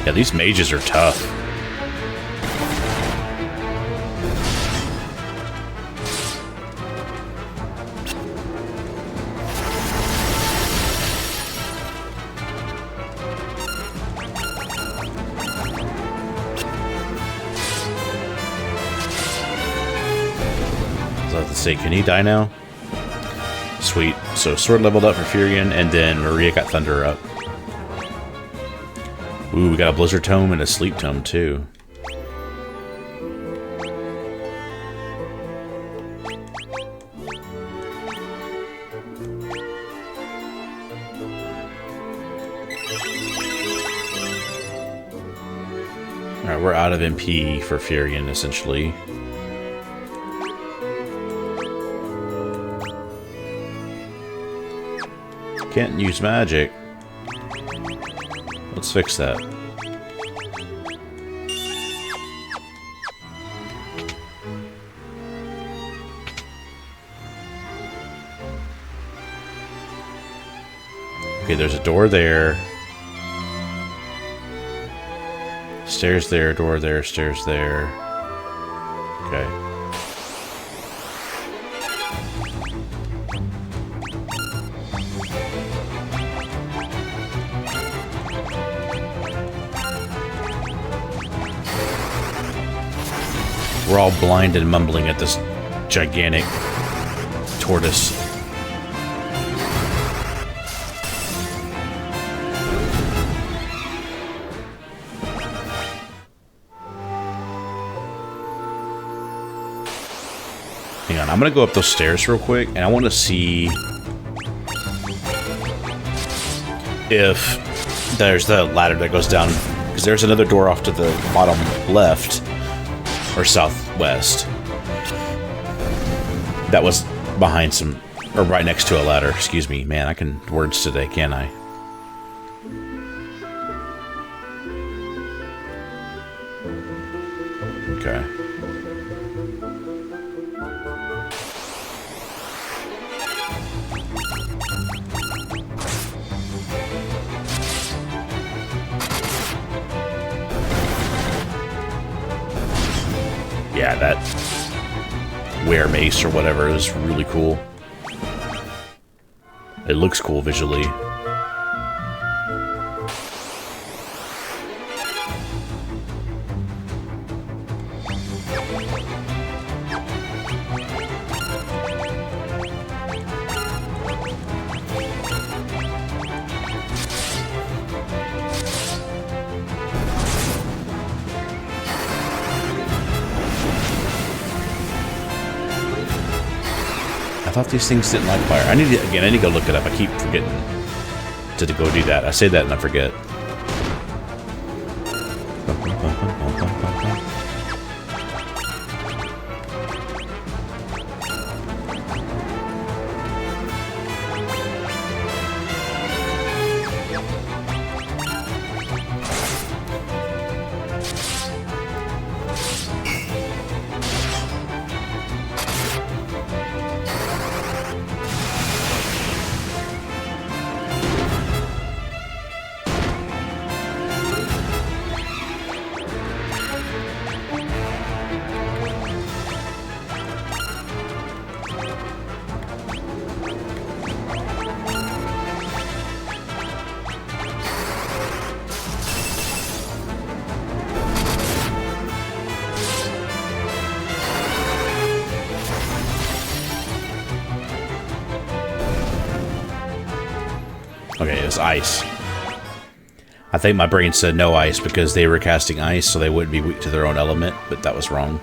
Yeah, these mages are tough. I was about to say, can he die now? Sweet. So sword leveled up for Furion, and then Maria got Thunder up. Ooh, we got a Blizzard Tome and a Sleep Tome too. Alright, we're out of MP for Furion, essentially. Can't use magic. Let's fix that. Okay, there's a door there. Stairs there, door there, stairs there. Okay. We're all blind and mumbling at this gigantic tortoise. Hang on, I'm gonna go up those stairs real quick, and I want to see if there's the ladder that goes down, because there's another door off to the bottom left. Or southwest. That was behind some, or right next to a ladder. Excuse me, man. I can words today, can't I? Okay. Yeah, that wear mace or whatever is really cool. It looks cool visually. I thought these things didn't like fire. I need to go look it up. I keep forgetting to go do that. I say that and I forget. Okay, it was ice. I think my brain said no ice because they were casting ice, so they wouldn't be weak to their own element, but that was wrong.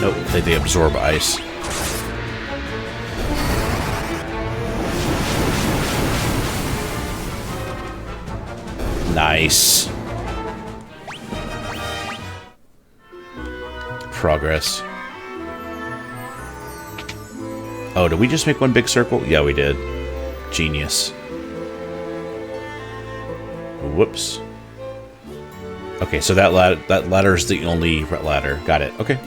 Nope, they absorb ice. Nice. Progress. Oh, did we just make one big circle? Yeah, we did. Genius. Whoops. Okay, so that ladder is the only ladder. Got it. Okay.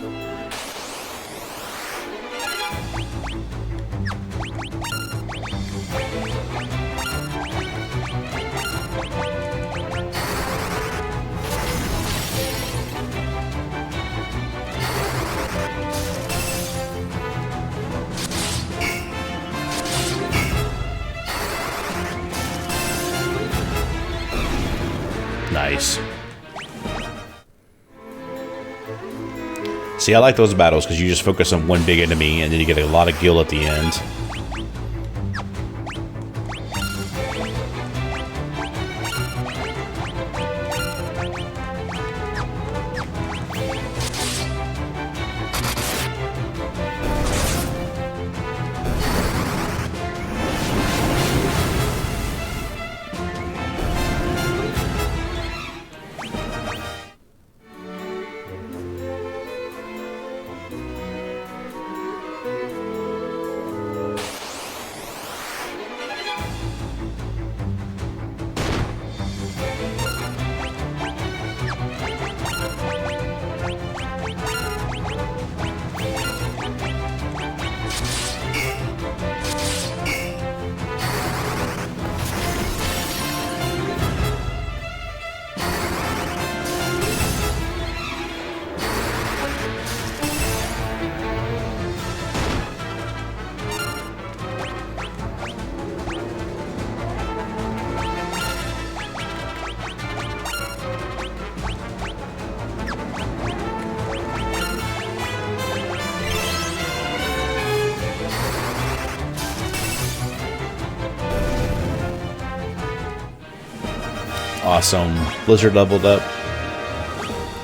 Nice. See, I like those battles because you just focus on one big enemy and then you get a lot of gil at the end. Awesome. Blizzard leveled up.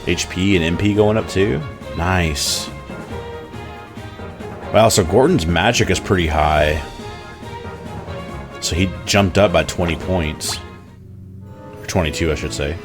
HP and MP going up too. Nice. Wow, so Gordon's magic is pretty high. So he jumped up by 20 points. Or 22, I should say.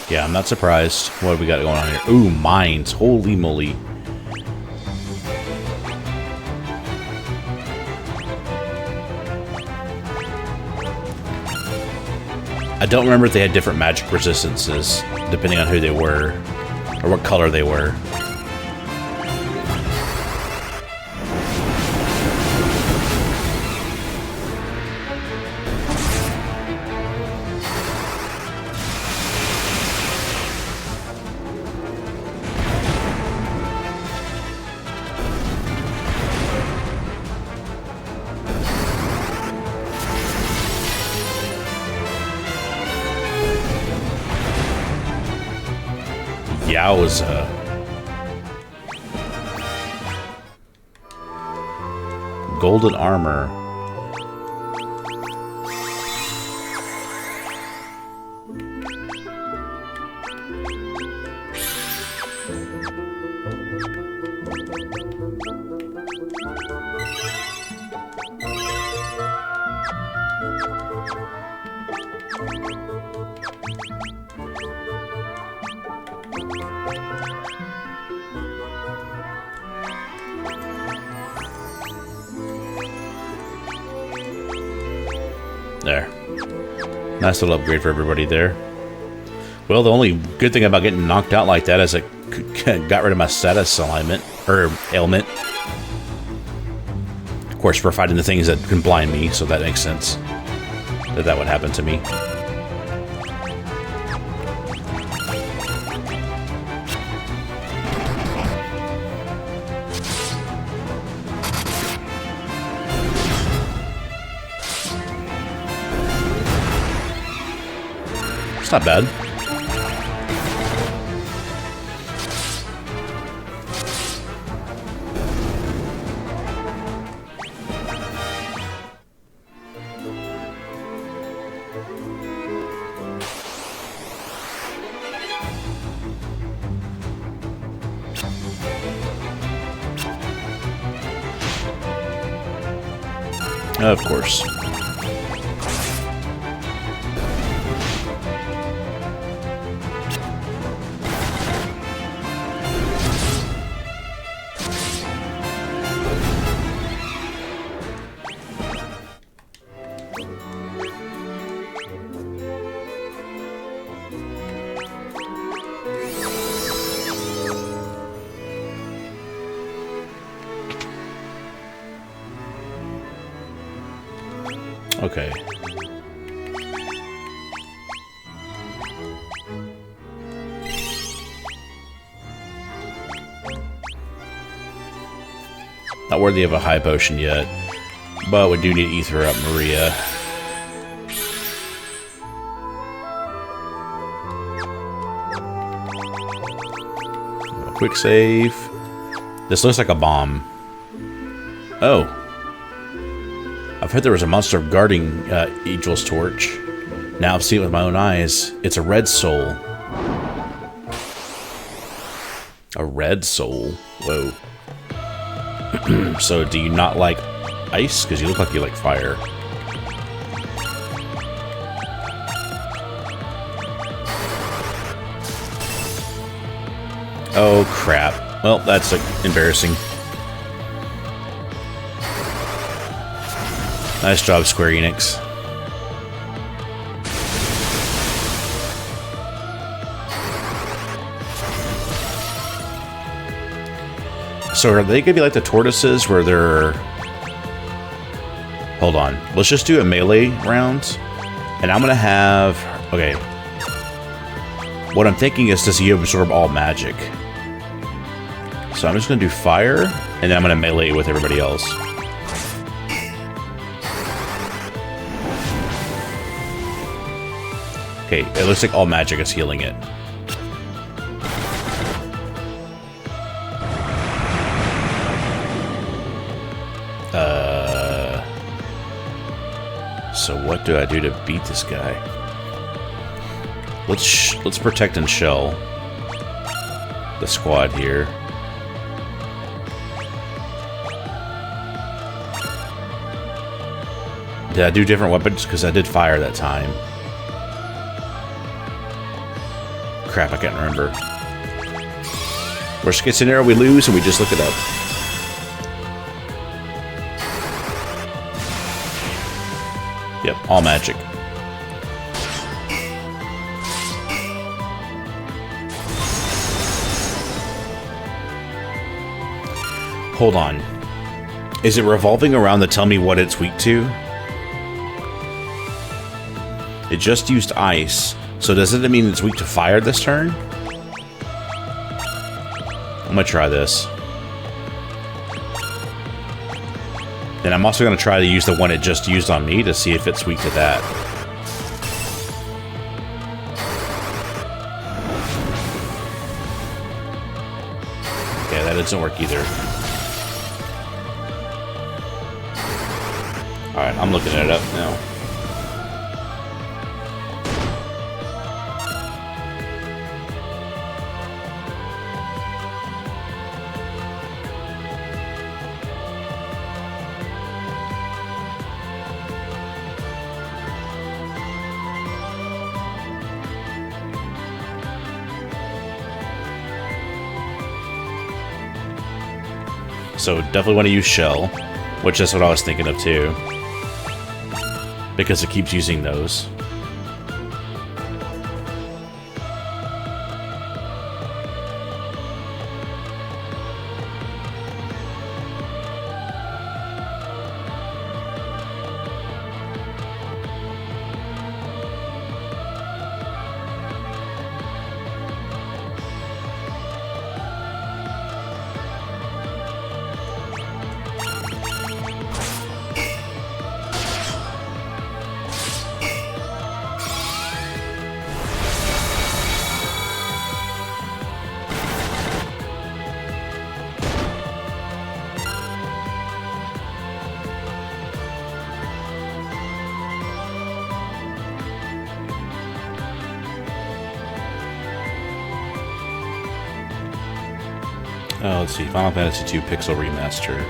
Yeah, I'm not surprised. What have we got going on here? Ooh, mines. Holy moly. I don't remember if they had different magic resistances, depending on who they were, or what color they were. Yowza. Golden armor. There. Nice little upgrade for everybody there. Well, the only good thing about getting knocked out like that is it got rid of my status alignment, or ailment. Of course, we're fighting the things that can blind me, so that makes sense that would happen to me. It's not bad. Of course. Okay. Not worthy of a high potion yet, but we do need to ether up Maria. A quick save. This looks like a bomb. Oh. I've heard there was a monster guarding Angel's torch. Now I've seen it with my own eyes. It's a red soul. A red soul? Whoa. So, do you not like ice? Because you look like you like fire. Oh, crap. Well, that's embarrassing. Nice job, Square Enix. So are they gonna be like the tortoises where they're... Hold on. Let's just do a melee round. And I'm gonna have... Okay. What I'm thinking is, does he absorb all magic? So I'm just gonna do fire, and then I'm gonna melee with everybody else. Okay, it looks like all magic is healing it. So what do I do to beat this guy? Let's protect and shell the squad here. Did I do different weapons? Because I did fire that time. crap, I can't remember. Worst case scenario, we lose and we just look it up. Yep, all magic. Hold on. Is it revolving around to tell me what it's weak to? It just used ice, so does it mean it's weak to fire this turn? I'm gonna try this. Then I'm also gonna try to use the one it just used on me to see if it's weak to that. Okay, that doesn't work either. Alright, I'm looking it up now. So definitely want to use shell, which is what I was thinking of too, because it keeps using those. Oh, let's see. Final Fantasy II Pixel Remaster.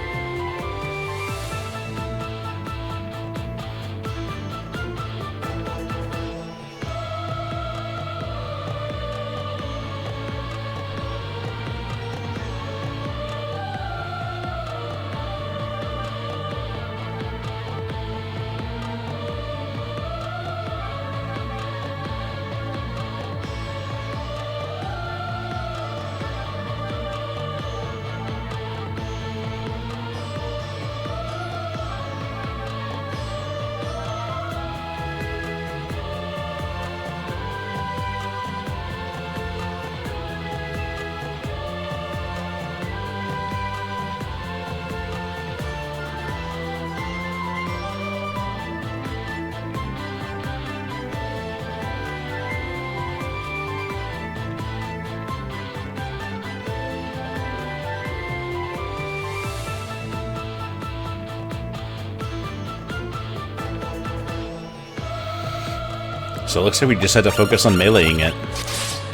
So it looks like we just had to focus on meleeing it.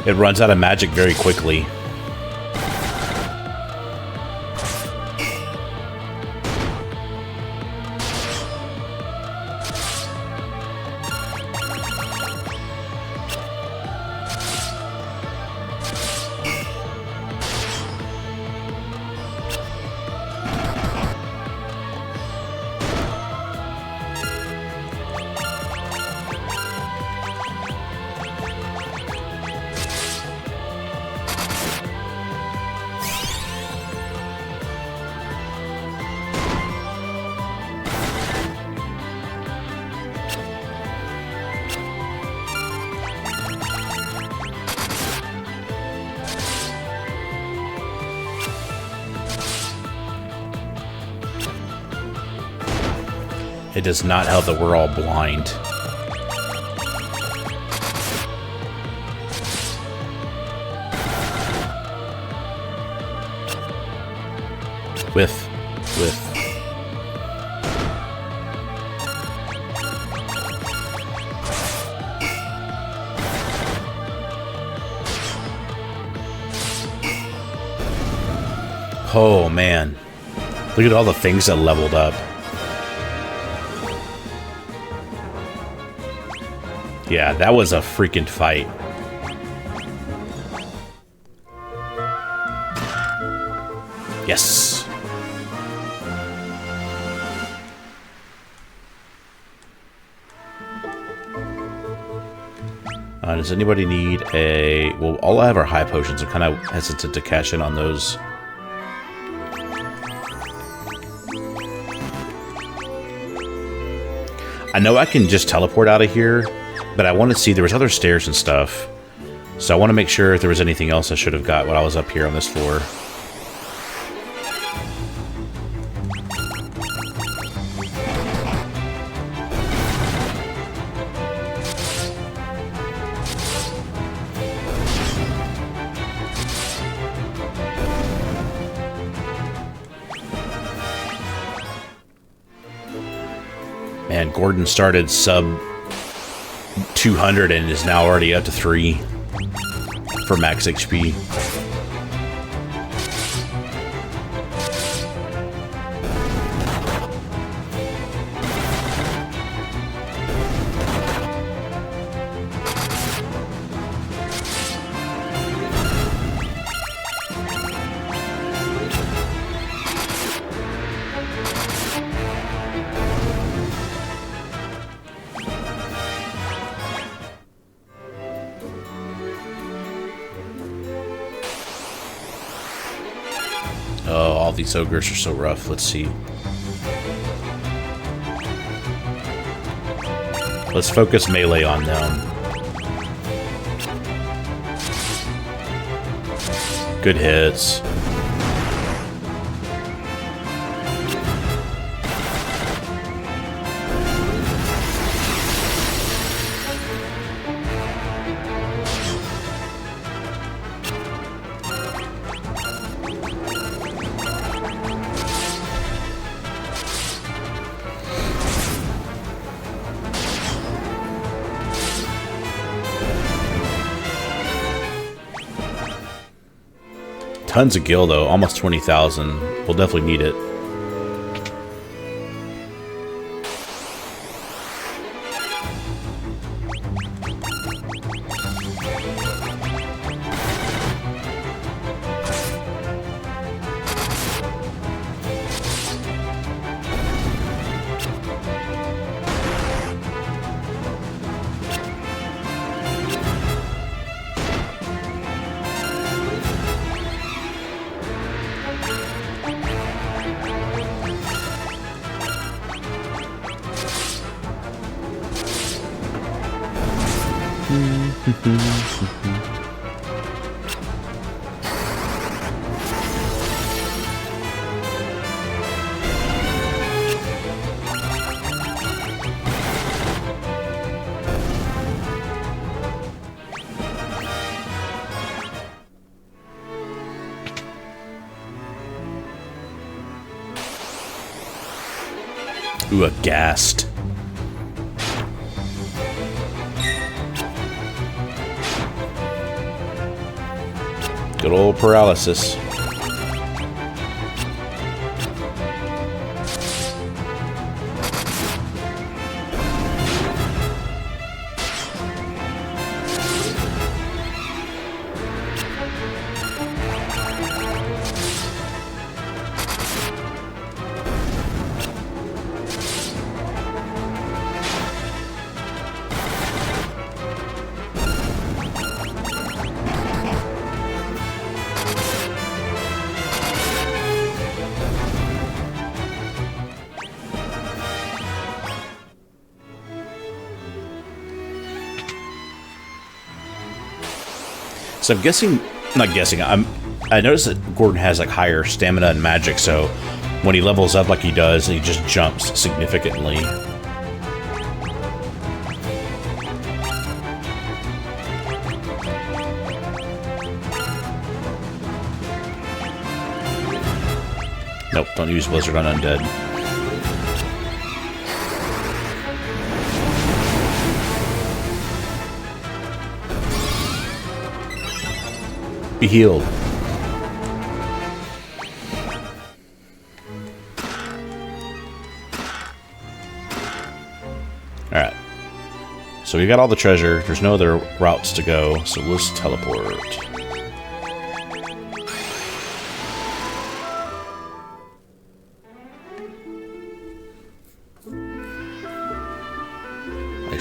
It runs out of magic very quickly. It does not help that we're all blind. Whiff. Oh man. Look at all the things that leveled up. Yeah, that was a freaking fight. Yes! Does anybody need a... Well, all I have are high potions. I'm kind of hesitant to cash in on those. I know I can just teleport out of here, but I want to see... There was other stairs and stuff. So I want to make sure if there was anything else I should have got when I was up here on this floor. Man, Gordon started sub 200 and is now already up to 3 for max HP. Oh, all these ogres are so rough. Let's see. Let's focus melee on them. Good hits. Tons of gil, though. Almost 20,000. We'll definitely need it. Ooh, a ghast. Good old paralysis. So I'm guessing, not guessing, I noticed that Gordon has like higher stamina and magic, so when he levels up like he does, he just jumps significantly. Nope, don't use Blizzard on Undead. Be healed. Alright. So we got all the treasure. There's no other routes to go, so let's teleport.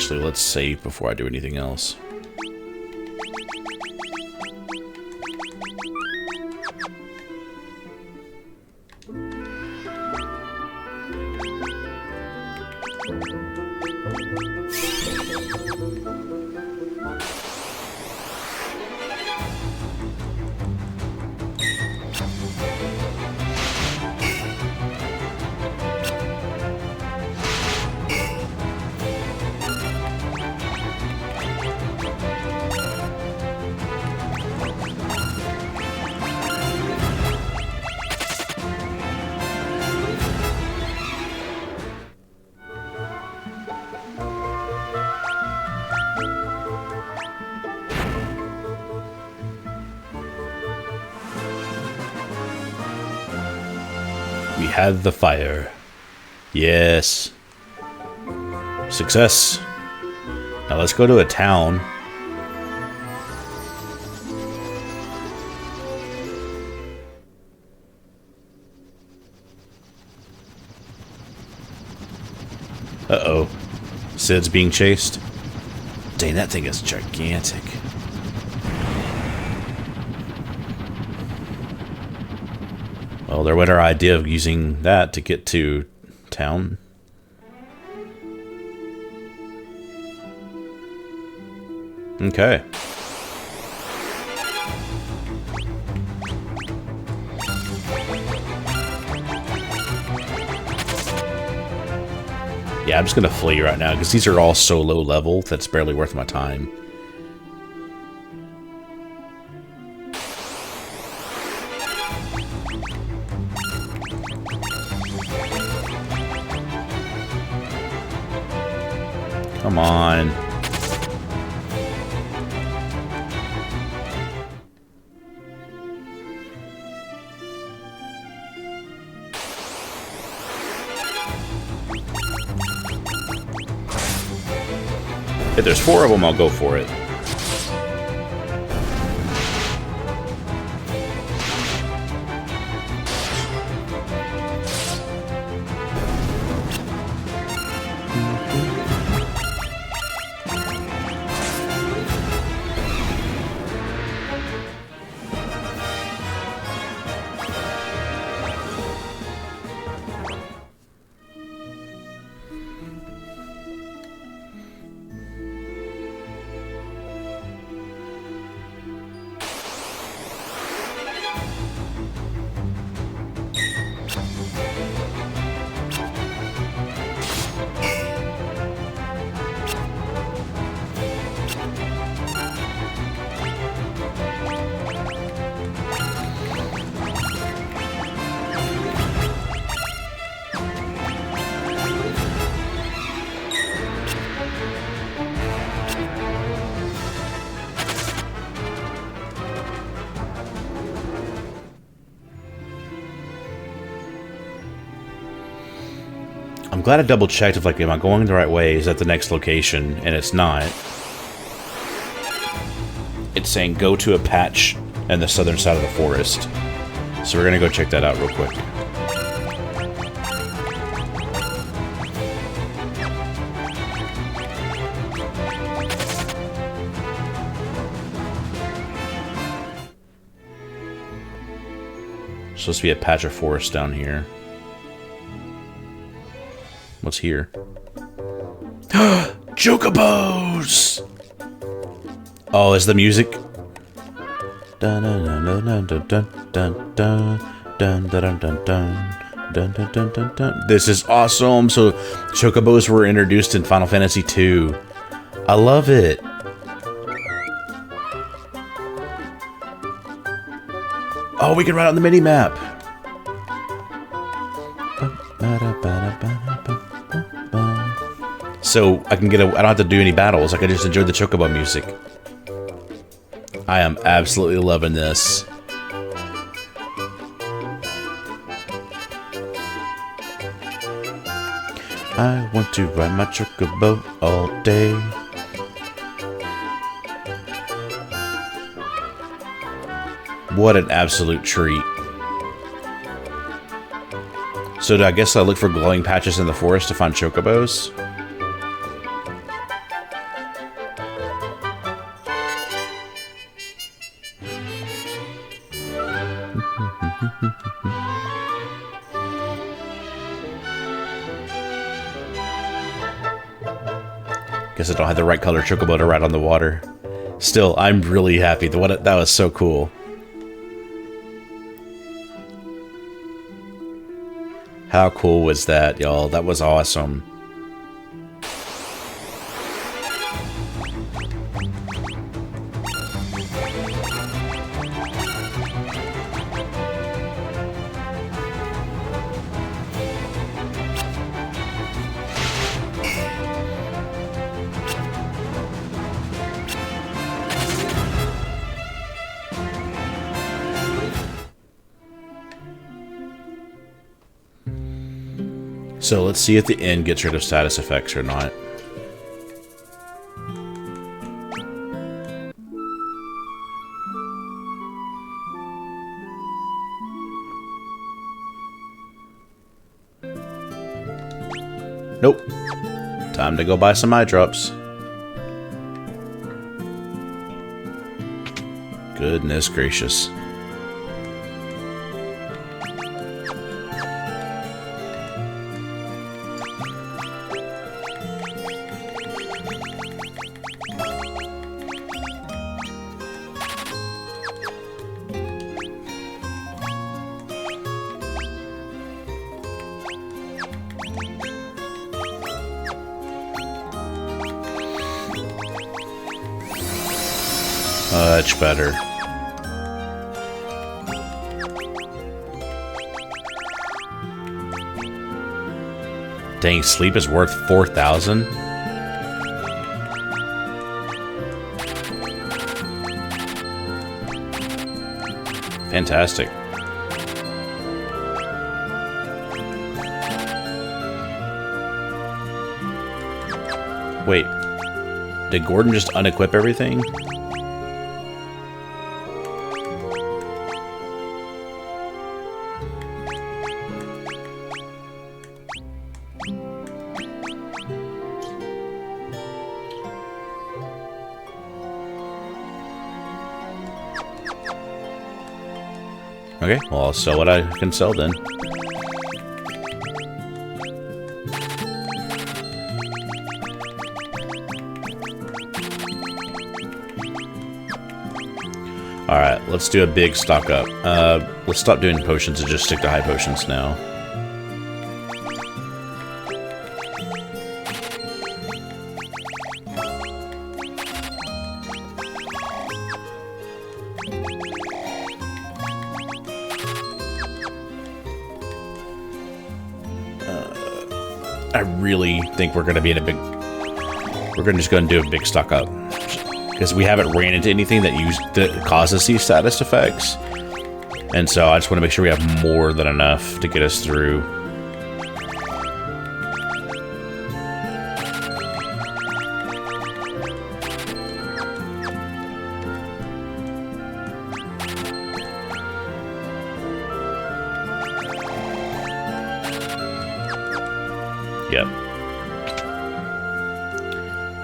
Actually, let's save before I do anything else. We had the fire. Yes. Success. Now let's go to a town. Uh-oh. Sid's being chased. Dang, that thing is gigantic. Well, there went our idea of using that to get to town. Okay. Yeah, I'm just gonna flee right now, because these are all so low level that's barely worth my time. Come on. If there's 4 of them, I'll go for it. I'm glad I double checked if, like, am I going the right way? Is that the next location? And it's not. It's saying go to a patch in the southern side of the forest. So we're gonna go check that out real quick. Supposed to be a patch of forest down here. What's here? Chocobos! Oh, is the music? Dun dun dun dun dun dun dun dun dun dun dun dun dun dun dun. This is awesome. So chocobos were introduced in Final Fantasy II. I love it. Oh, we can ride on the mini map. So I can get a. I don't have to do any battles. I can just enjoy the chocobo music. I am absolutely loving this. I want to ride my chocobo all day. What an absolute treat. So I guess I look for glowing patches in the forest to find chocobos. Guess I don't have the right color chocobo to ride on the water. Still, I'm really happy. That was so cool. How cool was that, y'all? That was awesome. So let's see if the end gets rid of status effects or not. Nope. Time to go buy some eye drops. Goodness gracious. Much better. Dang, sleep is worth 4,000? Fantastic. Wait, did Gordon just unequip everything? Okay, well, I'll sell what I can sell then. Alright, let's do a big stock up. Let's stop doing potions and just stick to high potions now. I really think we're going to be in a big... We're going to just go and do a big stock up. Because we haven't ran into anything that causes these status effects. And so I just want to make sure we have more than enough to get us through. Yep.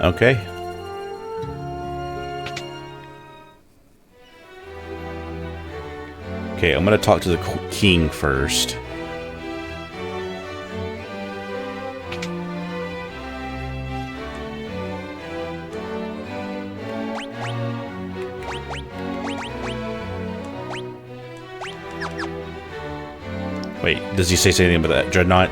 Okay. Okay, I'm gonna talk to the king first. Wait, does he say anything about that dreadnought?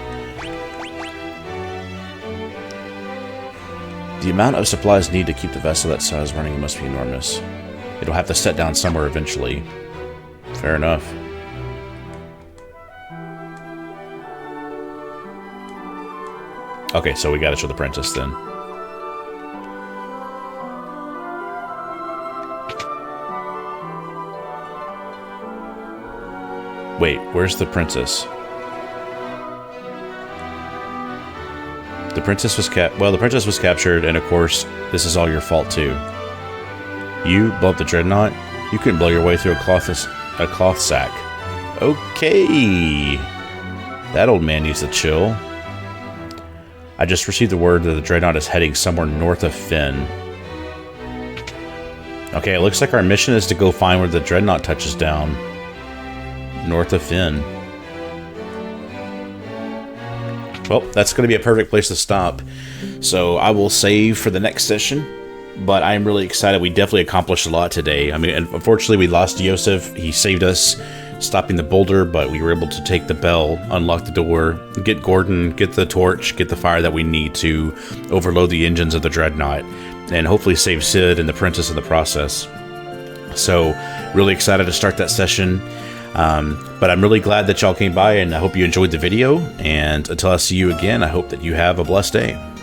The amount of supplies needed to keep the vessel that size running must be enormous. It'll have to set down somewhere eventually. Fair enough. Okay, so we gotta show the princess then. Wait, where's the princess? The princess was the princess was captured, and of course, this is all your fault too. You blow up the dreadnought? You couldn't blow your way through a cloth sack. Okay. That old man needs to chill. I just received the word that the dreadnought is heading somewhere north of Finn. Okay, it looks like our mission is to go find where the dreadnought touches down. north of Finn. Well, that's going to be a perfect place to stop. So I will save for the next session. But I'm really excited. We definitely accomplished a lot today. I mean, unfortunately, we lost Yosef. He saved us, stopping the boulder, but we were able to take the bell, unlock the door, get Gordon, get the torch, get the fire that we need to overload the engines of the Dreadnought, and hopefully save Sid and the Princess in the process. So, really excited to start that session. But I'm really glad that y'all came by, and I hope you enjoyed the video. And until I see you again, I hope that you have a blessed day.